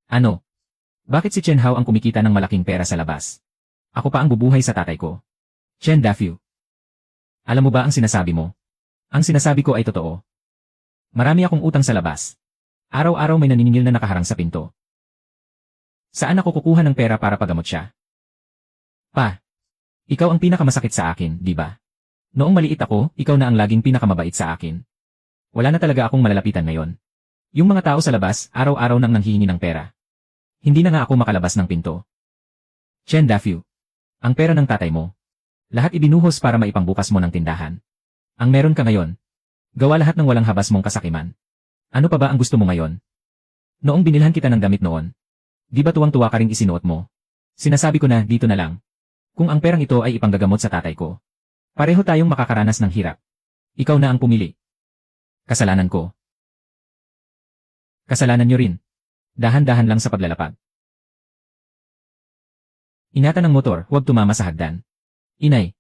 Ano? Bakit si Chen Hao ang kumikita ng malaking pera sa labas? Ako pa ang bubuhay sa tatay ko. Chen Dafu. Alam mo ba ang sinasabi mo? Ang sinasabi ko ay totoo. Marami akong utang sa labas. Araw-araw may naniningil na nakaharang sa pinto. Saan ako kukuha ng pera para pagamot siya? Pa, ikaw ang pinakamasakit sa akin, di ba? Noong maliit ako, ikaw na ang laging pinakamabait sa akin. Wala na talaga akong malalapitan ngayon. Yung mga tao sa labas, araw-araw nang nanghihingi ng pera. Hindi na nga ako makalabas ng pinto. Chen Dafu, ang pera ng tatay mo. Lahat ibinuhos para maipangbukas mo ng tindahan. Ang meron ka ngayon, gawa lahat ng walang habas mong kasakiman. Ano pa ba ang gusto mo ngayon? Noong binilhan kita ng damit noon, di ba tuwang-tuwa ka ring isinuot mo? Sinasabi ko na dito na lang. Kung ang perang ito ay ipanggagamot sa tatay ko, pareho tayong makakaranas ng hirap. Ikaw na ang pumili. Kasalanan ko. Kasalanan niyo rin. Dahan-dahan lang sa paglalapag. Ingatan ng motor, huwag tumama sa hagdan. Inay.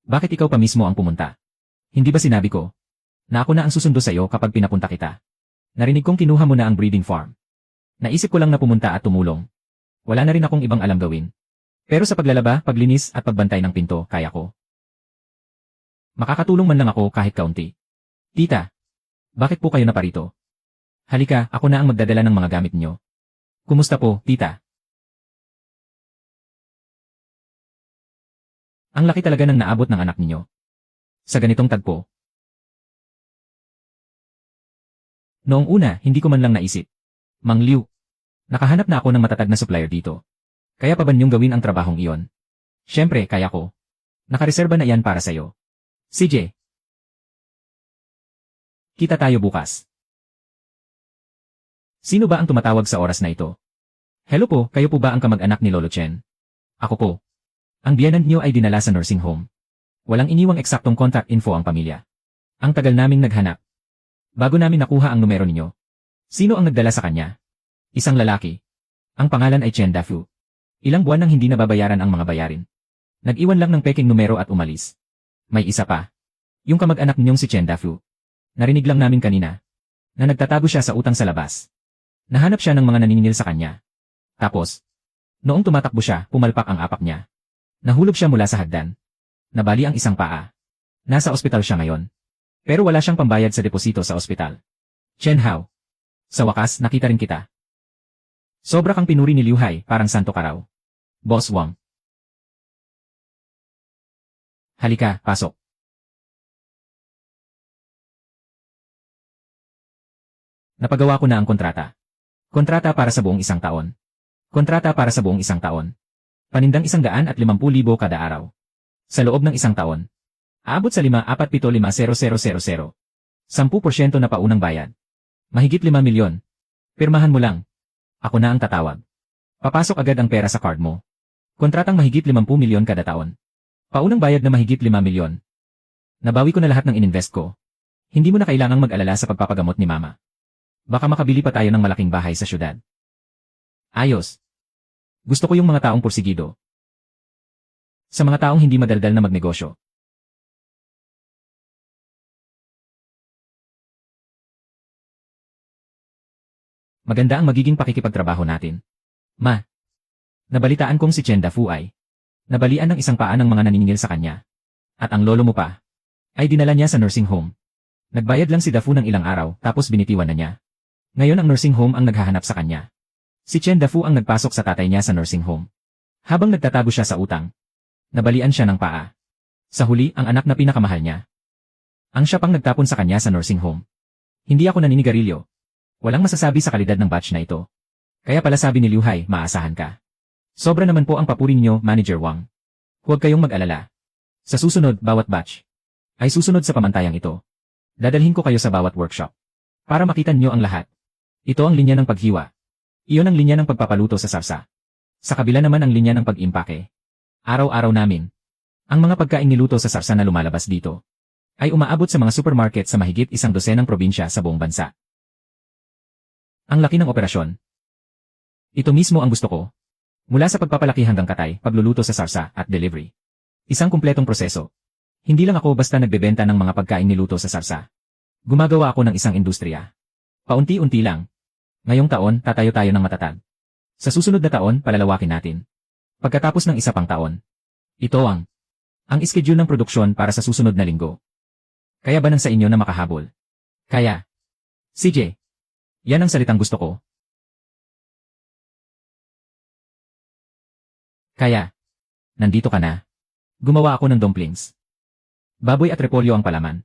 Bakit ikaw pa mismo ang pumunta? Hindi ba sinabi ko na ako na ang susundo sa iyo kapag pinapunta kita? Narinig kong kinuha mo na ang breeding farm. Naisip ko lang na pumunta at tumulong. Wala na rin akong ibang alam gawin. Pero sa paglalaba, paglinis at pagbantay ng pinto, kaya ko. Makakatulong man lang ako kahit kaunti. Tita, bakit po kayo naparito? Halika, ako na ang magdadala ng mga gamit niyo. Kumusta po, tita? Ang laki talaga ng naabot ng anak ninyo. Sa ganitong tagpo. Noong una, hindi ko man lang naisip. Mang Liu, nakahanap na ako ng matatag na supplier dito. Kaya pa ba niyong gawin ang trabahong iyon? Siyempre, kaya ko. Nakareserba na yan para sa'yo. CJ. Kita tayo bukas. Sino ba ang tumatawag sa oras na ito? Hello po, kayo po ba ang kamag-anak ni Lolo Chen? Ako po. Ang biyanan niyo ay dinala sa nursing home. Walang iniwang eksaktong contact info ang pamilya. Ang tagal naming naghanap. Bago namin nakuha ang numero ninyo. Sino ang nagdala sa kanya? Isang lalaki. Ang pangalan ay Chen Dafu. Ilang buwan nang hindi nababayaran ang mga bayarin. Nag-iwan lang ng peking numero at umalis. May isa pa. Yung kamag-anak ninyong si Chen Dafu. Narinig lang namin kanina na nagtatago siya sa utang sa labas. Nahanap siya ng mga naniningil sa kanya. Tapos, noong tumatakbo siya, pumalpak ang apak niya. Nahulog siya mula sa hagdan. Nabali ang isang paa. Nasa ospital siya ngayon. Pero wala siyang pambayad sa deposito sa ospital. Chen Hao. Sa wakas, nakita rin kita. Sobra kang pinuri ni Liu Hai, parang santo ka raw. Boss Wang. Halika, pasok. Napagawa ko na ang kontrata. Kontrata para sa buong 1 taon. Kontrata para sa buong 1 taon. Panindang 150,000 kada araw. Sa loob ng 1 taon. Aabot sa 5,475,000. 10% na paunang bayad. Mahigit 5 milyon. Pirmahan mo lang. Ako na ang tatawag. Papasok agad ang pera sa card mo. Kontratang mahigit 50 milyon kada taon. Paunang bayad na mahigit 5 milyon. Nabawi ko na lahat ng ininvest ko. Hindi mo na kailangang mag-alala sa pagpapagamot ni mama. Baka makabili pa tayo ng malaking bahay sa syudad. Ayos. Gusto ko yung mga taong porsigido. Sa mga taong hindi madaldal na magnegosyo. Maganda ang magiging pakikipagtrabaho natin. Ma. Nabalitaan kong si Chen Dafu ay nabalian ng isang paa ng mga naniningil sa kanya. At ang lolo mo pa ay dinala niya sa nursing home. Nagbayad lang si Dafu ng ilang araw tapos binitiwan na niya. Ngayon ang nursing home ang naghahanap sa kanya. Si Chen Dafu ang nagpasok sa tatay niya sa nursing home. Habang nagtatago siya sa utang, nabalian siya ng paa. Sa huli, ang anak na pinakamahal niya. Ang siya pang nagtapon sa kanya sa nursing home. Hindi ako naninigarilyo. Walang masasabi sa kalidad ng batch na ito. Kaya pala sabi ni Liu Hai, maasahan ka. Sobra naman po ang papuri niyo, Manager Wang. Huwag kayong mag-alala. Sa susunod, bawat batch ay susunod sa pamantayang ito. Dadalhin ko kayo sa bawat workshop para makita niyo ang lahat. Ito ang linya ng paghiwa. Iyon ang linya ng pagpapaluto sa sarsa. Sa kabila naman ang linya ng pag-impake. Araw-araw namin. Ang mga pagkaing niluto sa sarsa na lumalabas dito ay umaabot sa mga supermarket sa mahigit 100 probinsya sa buong bansa. Ang laki ng operasyon. Ito mismo ang gusto ko. Mula sa pagpapalaki hanggang katay, pagluluto sa sarsa at delivery. Isang kumpletong proseso. Hindi lang ako basta nagbebenta ng mga pagkaing niluto sa sarsa. Gumagawa ako ng isang industriya. Paunti-unti lang. Ngayong taon, tatayo tayo ng matatag. Sa susunod na taon, palalawakin natin. Pagkatapos ng isa pang taon. Ito ang schedule ng produksyon para sa susunod na linggo. Kaya ba nang sa inyo na makahabol? Kaya. CJ. Yan ang salitang gusto ko. Kaya. Nandito ka na. Gumawa ako ng dumplings. Baboy at repolyo ang palaman.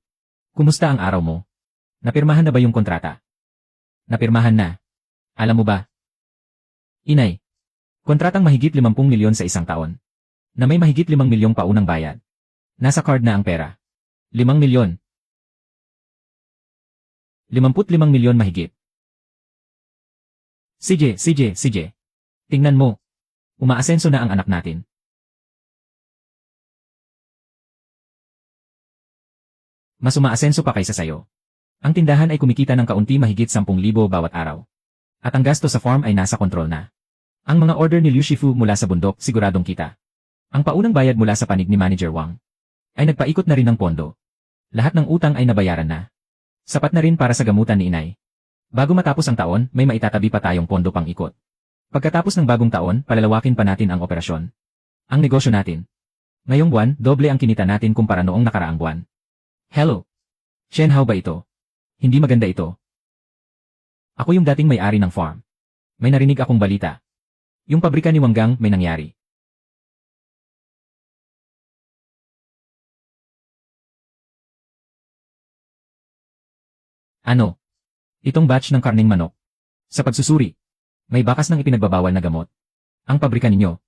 Kumusta ang araw mo? Napirmahan na ba yung kontrata? Napirmahan na. Alam mo ba? Inay. Kontratang mahigit 50 milyon sa isang taon. Na may mahigit 5 milyong paunang bayad. Nasa card na ang pera. 5 milyon. 55 milyon mahigit. CJ. Tingnan mo. Umaasenso na ang anak natin. Mas umaasenso pa kaysa sayo. Ang tindahan ay kumikita ng kaunti mahigit 10,000 bawat araw. At ang gasto sa farm ay nasa kontrol na. Ang mga order ni Liu Shifu mula sa bundok siguradong kita. Ang paunang bayad mula sa panig ni Manager Wang ay nagpaikot na rin ng pondo. Lahat ng utang ay nabayaran na. Sapat na rin para sa gamutan ni inay. Bago matapos ang taon, may maitatabi pa tayong pondo pang ikot. Pagkatapos ng bagong taon, palalawakin pa natin ang operasyon. Ang negosyo natin. Ngayong buwan, doble ang kinita natin kumpara noong nakaraang buwan. Hello. Shen Hao ba ito? Hindi maganda ito. Ako yung dating may-ari ng farm. May narinig akong balita. Yung pabrika ni Wanggang may nangyari. Ano? Itong batch ng karning manok. Sa pagsusuri, may bakas ng ipinagbabawal na gamot. Ang pabrika ninyo.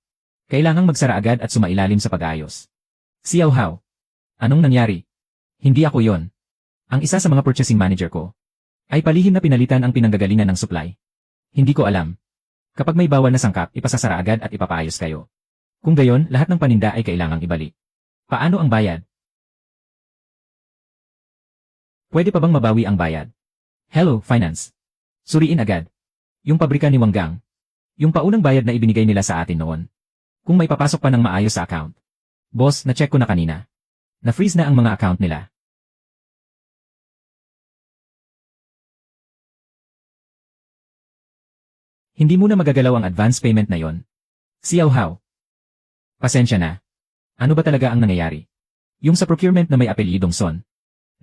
Kailangang magsara agad at sumailalim sa pag-ayos. Xiao Hao. Anong nangyari? Hindi ako yon. Ang isa sa mga purchasing manager ko ay palihim na pinalitan ang pinanggagalingan ng supply. Hindi ko alam. Kapag may bawal na sangkap, ipasasara agad at ipapaayos kayo. Kung gayon, lahat ng paninda ay kailangang ibalik. Paano ang bayad? Pwede pa bang mabawi ang bayad? Hello, finance. Suriin agad. Yung pabrika ni Wanggang. Yung paunang bayad na ibinigay nila sa atin noon. Kung may papasok pa ng maayos sa account. Boss, na-check ko na kanina. Na-freeze na ang mga account nila. Hindi mo na magagalaw ang advance payment na yon. Xiao Hao. Pasensya na. Ano ba talaga ang nangyayari? Yung sa procurement na may apelyidong Son.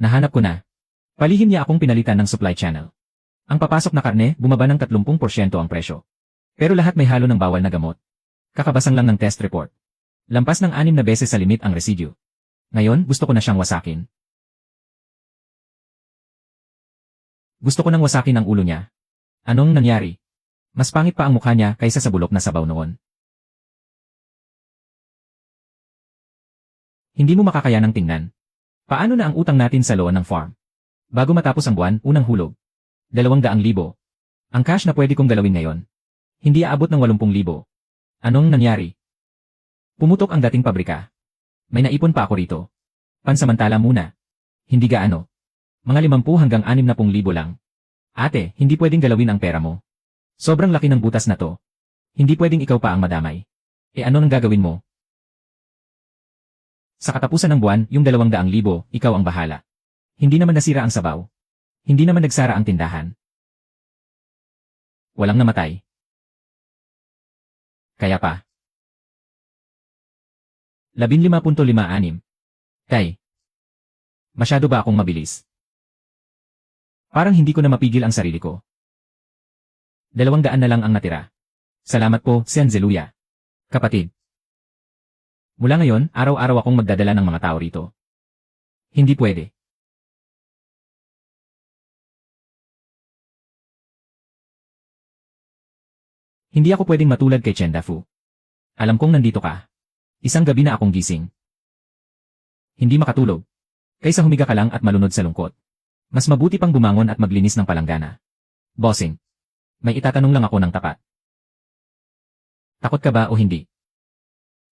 Nahanap ko na. Palihim niya akong pinalitan ng supply channel. Ang papasok na karne, bumaba ng 30% ang presyo. Pero lahat may halo ng bawal na gamot. Kakabasang lang ng test report. Lampas ng 6 na beses sa limit ang residue. Ngayon, gusto ko na siyang wasakin. Gusto ko nang wasakin ang ulo niya. Anong nangyari? Mas pangit pa ang mukha niya kaysa sa bulok na sabaw noon. Hindi mo makakayanang tingnan. Paano na ang utang natin sa loan ng farm? Bago matapos ang buwan, unang hulog. 200,000. Ang cash na pwede kong galawin ngayon. Hindi aabot ng 80,000. Anong nangyari? Pumutok ang dating pabrika. May naipon pa ako rito. Pansamantala muna. Hindi gaano. Mga 50 hanggang 60,000 lang. Ate, hindi pwedeng galawin ang pera mo. Sobrang laki ng butas na to. Hindi pwedeng ikaw pa ang madamay. Ano nang gagawin mo? Sa katapusan ng buwan, yung 200,000, ikaw ang bahala. Hindi naman nasira ang sabaw. Hindi naman nagsara ang tindahan. Walang namatay. Kaya pa. 15.56. Kay. Masyado ba akong mabilis? Parang hindi ko na mapigil ang sarili ko. 200 na lang ang natira. Salamat po, Sen Zeluya. Kapatid. Mula ngayon, araw-araw akong magdadala ng mga tao rito. Hindi pwede. Hindi ako pwedeng matulad kay Chen Dafu. Alam kong nandito ka. Isang gabi na akong gising. Hindi makatulog. Kaysa humiga ka lang at malunod sa lungkot. Mas mabuti pang bumangon at maglinis ng palanggana. Bossing. May itatanong lang ako ng tapat. Takot ka ba o hindi?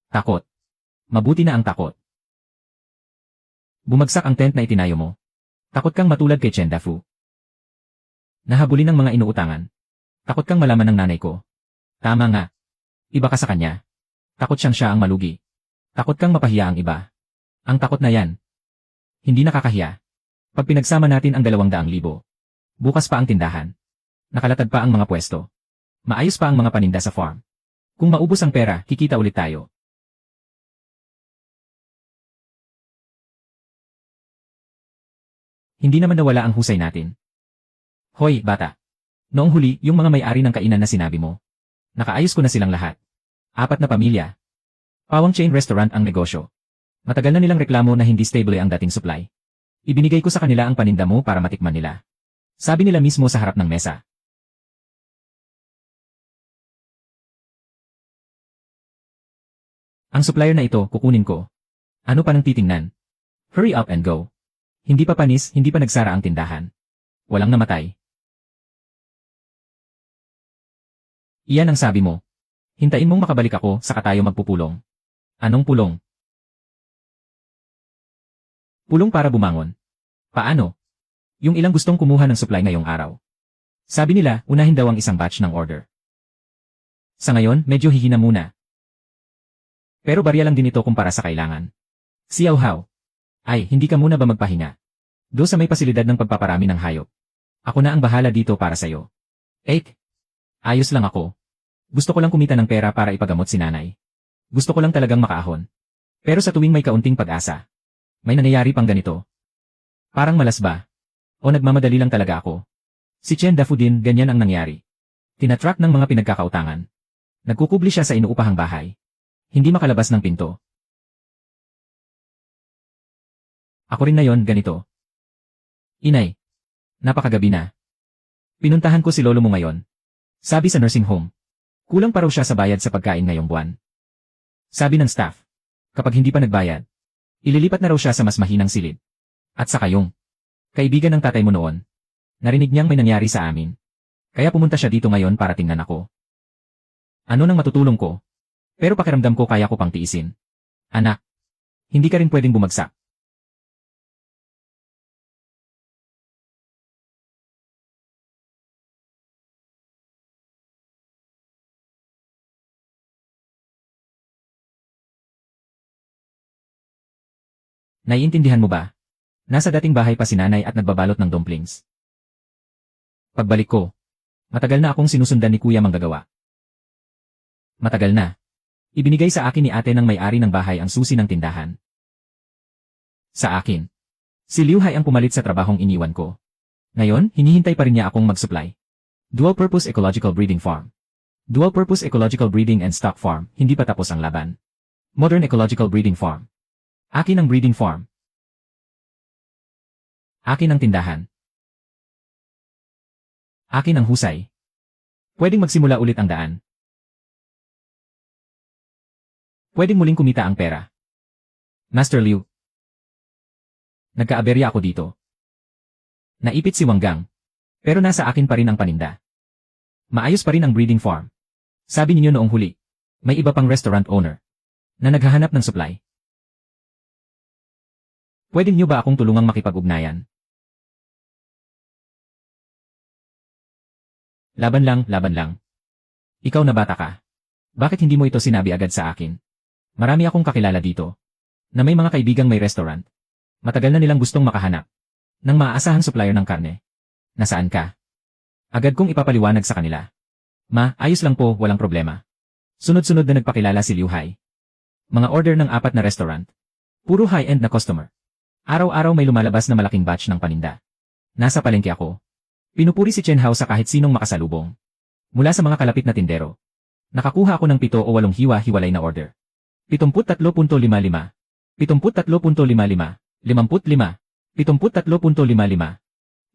Takot. Mabuti na ang takot. Bumagsak ang tent na itinayo mo. Takot kang matulad kay Chen Dafu. Nahabulin ng mga inuutangan. Takot kang malaman ng nanay ko. Tama nga. Iba ka sa kanya. Takot siya ang malugi. Takot kang mapahiya ang iba. Ang takot na yan. Hindi nakakahiya. Pag pinagsama natin ang 200,000. Bukas pa ang tindahan. Nakalatag pa ang mga pwesto. Maayos pa ang mga paninda sa farm. Kung maubos ang pera, kikita ulit tayo. Hindi naman nawala ang husay natin. Hoy, bata. Noong huli, yung mga may-ari ng kainan na sinabi mo. Nakaayos ko na silang lahat. 4 na pamilya. Pawang chain restaurant ang negosyo. Matagal na nilang reklamo na hindi stable ang dating supply. Ibinigay ko sa kanila ang paninda mo para matikman nila. Sabi nila mismo sa harap ng mesa. Ang supplier na ito, kukunin ko. Ano pa nang titingnan? Hurry up and go. Hindi pa panis, hindi pa nagsara ang tindahan. Walang namatay. Iyan ang sabi mo. Hintayin mong makabalik ako, saka tayo magpupulong. Anong pulong? Pulong para bumangon. Paano? Yung ilang gustong kumuha ng supply ngayong araw. Sabi nila, unahin daw ang isang batch ng order. Sa ngayon, medyo hihina muna. Pero barya lang din ito kumpara sa kailangan. Xiao-hao. Ay, hindi ka muna ba magpahinga? Do sa may pasilidad ng pagpaparami ng hayop. Ako na ang bahala dito para sa'yo. Ayos lang ako. Gusto ko lang kumita ng pera para ipagamot si nanay. Gusto ko lang talagang makaahon. Pero sa tuwing may kaunting pag-asa, may nangyayari pang ganito. Parang malas ba? O nagmamadali lang talaga ako? Si Chen Dafu din, ganyan ang nangyari. Tinatrack ng mga pinagkakautangan. Nagkukubli siya sa inuupahang bahay. Hindi makalabas ng pinto. Ako rin na yon, ganito. Inay. Napakagabi na. Pinuntahan ko si lolo mo ngayon. Sabi sa nursing home. Kulang pa raw siya sa bayad sa pagkain ngayong buwan. Sabi ng staff. Kapag hindi pa nagbayad, ililipat na raw siya sa mas mahinang silid. At saka yung kaibigan ng tatay mo noon. Narinig niyang may nangyari sa amin. Kaya pumunta siya dito ngayon para tingnan ako. Ano nang matutulong ko? Pero pakiramdam ko kaya ko pang tiisin. Anak. Hindi ka rin pwedeng bumagsak. Naiintindihan mo ba? Nasa dating bahay pa si nanay at nagbabalot ng dumplings. Pagbalik ko, matagal na akong sinusundan ni Kuya Manggagawa. Matagal na. Ibinigay sa akin ni ate ng may-ari ng bahay ang susi ng tindahan. Sa akin. Si Liu Hai ang pumalit sa trabahong iniwan ko. Ngayon, hinihintay pa rin niya akong mag-supply. Dual-purpose ecological breeding farm. Dual-purpose ecological breeding and stock farm, hindi pa tapos ang laban. Modern ecological breeding farm. Akin ang breeding farm. Akin ang tindahan. Akin ang husay. Pwedeng magsimula ulit ang daan. Pwedeng muling kumita ang pera. Master Liu. Nagkaaberya ako dito. Naipit si Wanggang. Pero nasa akin pa rin ang paninda. Maayos pa rin ang breeding farm. Sabi ninyo noong huli, may iba pang restaurant owner na naghahanap ng supply. Pwede niyo ba akong tulungang makipag-ugnayan? Laban lang. Ikaw na bata ka. Bakit hindi mo ito sinabi agad sa akin? Marami akong kakilala dito. Na may mga kaibigang may restaurant. Matagal na nilang gustong makahanap ng maaasahang supplier ng karne. Nasaan ka? Agad kong ipapaliwanag sa kanila. Ma, ayos lang po, walang problema. Sunod-sunod na nagpakilala si Liu Hai. Mga order ng 4 na restaurant. Puro high-end na customer. Araw-araw may lumalabas na malaking batch ng paninda. Nasa palengke ako. Pinupuri si Chen Hao sa kahit sinong makasalubong. Mula sa mga kalapit na tindero. Nakakuha ako ng 7 o 8 hiwa-hiwalay na order. 73.55, 73.55, 55, 73.55,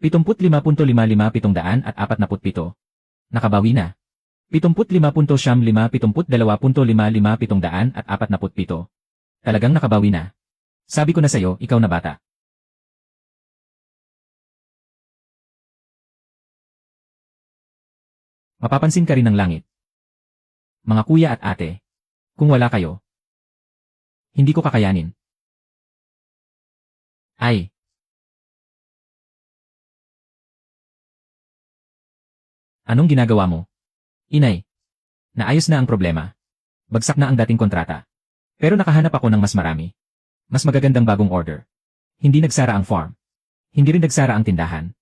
75.55, 747. Nakabawi na. 75.55, 72.55, 747. Talagang nakabawi na. Sabi ko na sa'yo, ikaw na bata. Mapapansin ka rin ng langit. Mga kuya at ate. Kung wala kayo, hindi ko kakayanin. Ay. Anong ginagawa mo? Inay. Naayos na ang problema. Bagsak na ang dating kontrata. Pero nakahanap ako ng mas marami. Mas magagandang bagong order. Hindi nagsara ang farm. Hindi rin nagsara ang tindahan.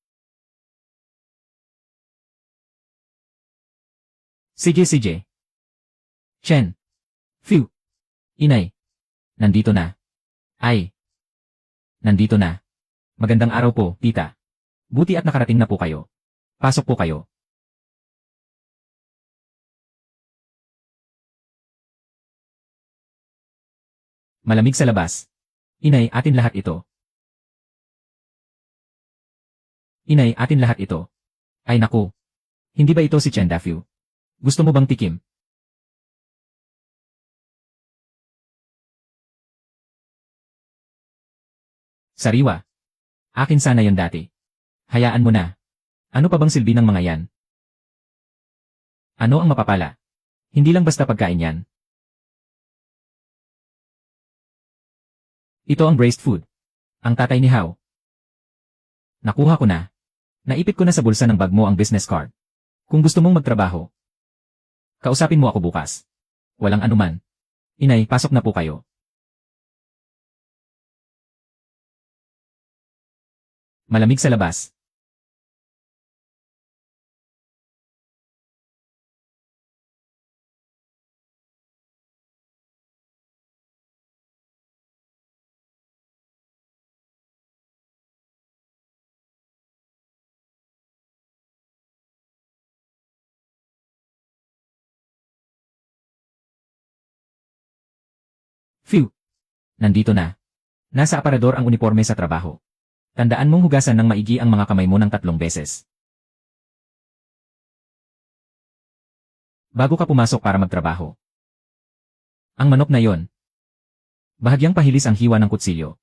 Sige. Chen. Phew. Inay. Nandito na. Ay. Nandito na. Magandang araw po, tita. Buti at nakarating na po kayo. Pasok po kayo. Malamig sa labas. Inay, atin lahat ito. Inay, atin lahat ito. Ay naku. Hindi ba ito si Chen Dafyu? Gusto mo bang tikim? Sariwa. Akin sana yon dati. Hayaan mo na. Ano pa bang silbi ng mga yan? Ano ang mapapala? Hindi lang basta pagkain yan. Ito ang braised food. Ang tatay ni Hao. Nakuha ko na. Naipit ko na sa bulsa ng bag mo ang business card. Kung gusto mong magtrabaho, kausapin mo ako bukas. Walang anuman. Inay, pasok na po kayo. Malamig sa labas. Phew! Nandito na. Nasa aparador ang uniforme sa trabaho. Tandaan mong hugasan ng maigi ang mga kamay mo ng 3 beses. Bago ka pumasok para magtrabaho. Ang manok na yon. Bahagyang pahilis ang hiwa ng kutsilyo.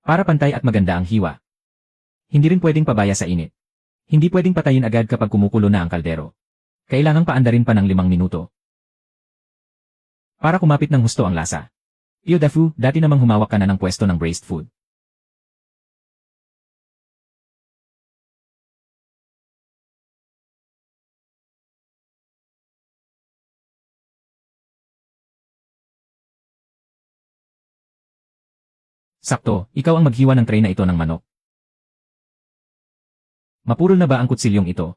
Para pantay at maganda ang hiwa. Hindi rin pwedeng pabaya sa init. Hindi pwedeng patayin agad kapag kumukulo na ang kaldero. Kailangang paandarin pa ng 5 minuto. Para kumapit ng husto ang lasa. Iyo Dafu, dati namang humawak ka na ng pwesto ng braised food. Sakto, ikaw ang maghiwa ng tray na ito ng manok. Mapurol na ba ang kutsilyong ito?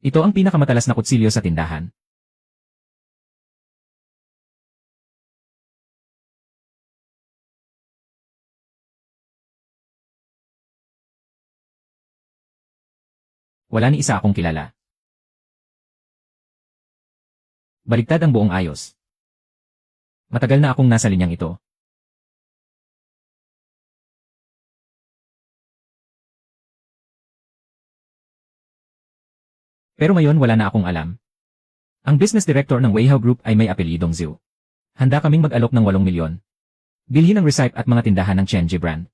Ito ang pinakamatalas na kutsilyo sa tindahan. Wala ni isa akong kilala. Baligtad ang buong ayos. Matagal na akong nasa linyang ito. Pero ngayon wala na akong alam. Ang business director ng Weihao Group ay may apelyidong Zhu. Handa kaming mag-alok ng 8 milyon. Bilhin ang recipe at mga tindahan ng Chenji brand.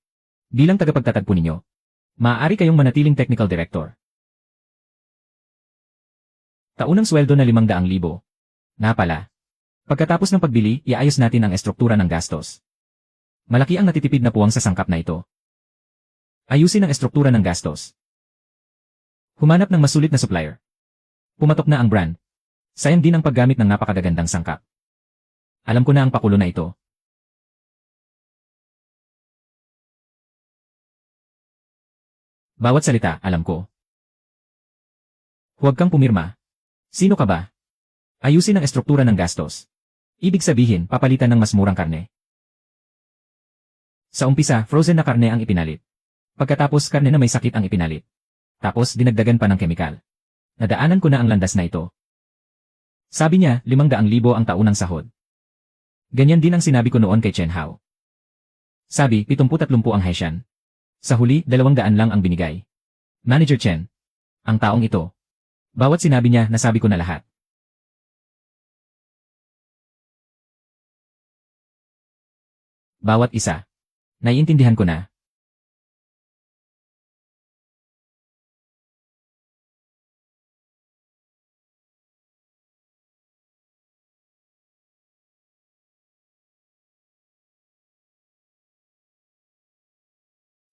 Bilang tagapagtatagpo ninyo, maaari kayong manatiling technical director. Taunang sweldo na 500,000. Nga pala. Pagkatapos ng pagbili, iayos natin ang estruktura ng gastos. Malaki ang natitipid na puwang sa sangkap na ito. Ayusin ang estruktura ng gastos. Humanap ng masulit na supplier. Pumatok na ang brand. Sayang din ang paggamit ng napakagagandang sangkap. Alam ko na ang pakulo na ito. Bawat salita, alam ko. Huwag kang pumirma. Sino ka ba? Ayusin ang estruktura ng gastos. Ibig sabihin, papalitan ng mas murang karne. Sa umpisa, frozen na karne ang ipinalit. Pagkatapos, karne na may sakit ang ipinalit. Tapos, dinagdagan pa ng kemikal. Nadaanan ko na ang landas na ito. Sabi niya, 500,000 ang taunang sahod. Ganyan din ang sinabi ko noon kay Chen Hao. Sabi, 70-30 ang Hessian. Sa huli, 200 lang ang binigay. Manager Chen. Ang taong ito. Bawat sinabi niya, nasabi ko na lahat. Bawat isa. Naiintindihan ko na.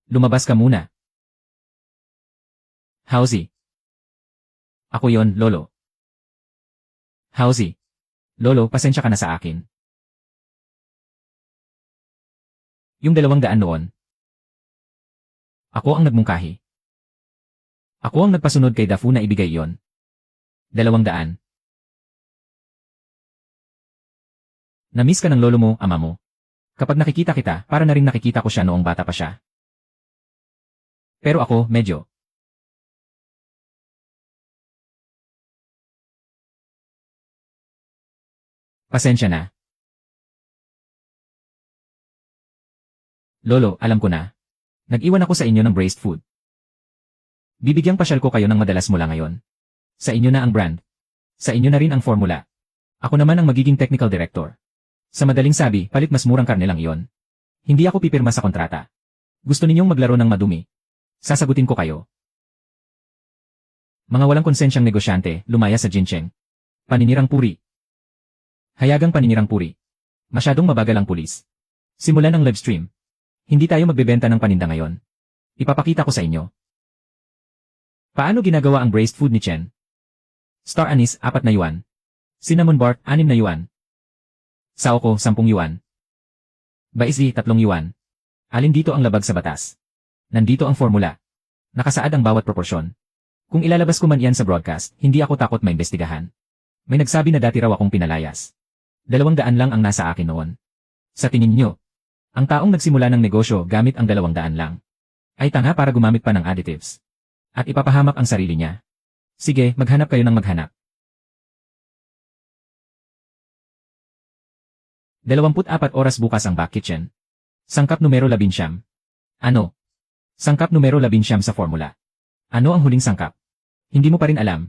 Lumabas ka muna. Howzy. Ako yon, Lolo. Howzy. Lolo, pasensya ka na sa akin. Yung 200 noon. Ako ang nagmungkahi. Ako ang nagpasunod kay Dafu na ibigay yon. 200. Namiss ka ng lolo mo, ama mo. Kapag nakikita kita, para na rin nakikita ko siya noong bata pa siya. Pero ako, medyo. Pasensya na. Lolo, alam ko na. Nag-iwan ako sa inyo ng braised food. Bibigyang pasyal ko kayo ng madalas mula ngayon. Sa inyo na ang brand. Sa inyo na rin ang formula. Ako naman ang magiging technical director. Sa madaling sabi, palit mas murang karne lang iyon. Hindi ako pipirma sa kontrata. Gusto ninyong maglaro ng madumi? Sasagutin ko kayo. Mga walang konsensyang negosyante, lumaya sa Jincheng. Paninirang puri. Hayagang paninirang puri. Masyadong mabagal ang pulis. Simulan ang live stream. Hindi tayo magbebenta ng paninda ngayon. Ipapakita ko sa inyo. Paano ginagawa ang braised food ni Chen? Star anise, 4 na yuan. Cinnamon bark, 6 na yuan. Saoko, 10 yuan. Baisli, 3 yuan. Alin dito ang labag sa batas? Nandito ang formula. Nakasaad ang bawat proporsyon. Kung ilalabas ko man iyan sa broadcast, hindi ako takot maimbestigahan. May nagsabi na dati raw akong pinalayas. 200 lang ang nasa akin noon. Sa tingin nyo, ang taong nagsimula ng negosyo gamit ang 200 lang ay tanga para gumamit pa ng additives. At ipapahamak ang sarili niya. Sige, maghanap kayo ng maghanap. 24 oras bukas ang back kitchen. Sangkap numero 11. Ano? Sangkap numero 11 sa formula. Ano ang huling sangkap? Hindi mo pa rin alam.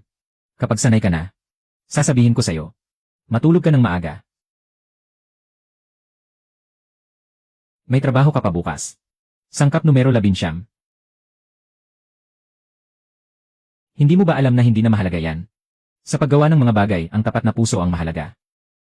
Kapag sanay ka na, sasabihin ko sa'yo. Matulog ka ng maaga. May trabaho ka pa bukas. Sangkap numero 11. Hindi mo ba alam na hindi na mahalaga yan? Sa paggawa ng mga bagay, ang tapat na puso ang mahalaga.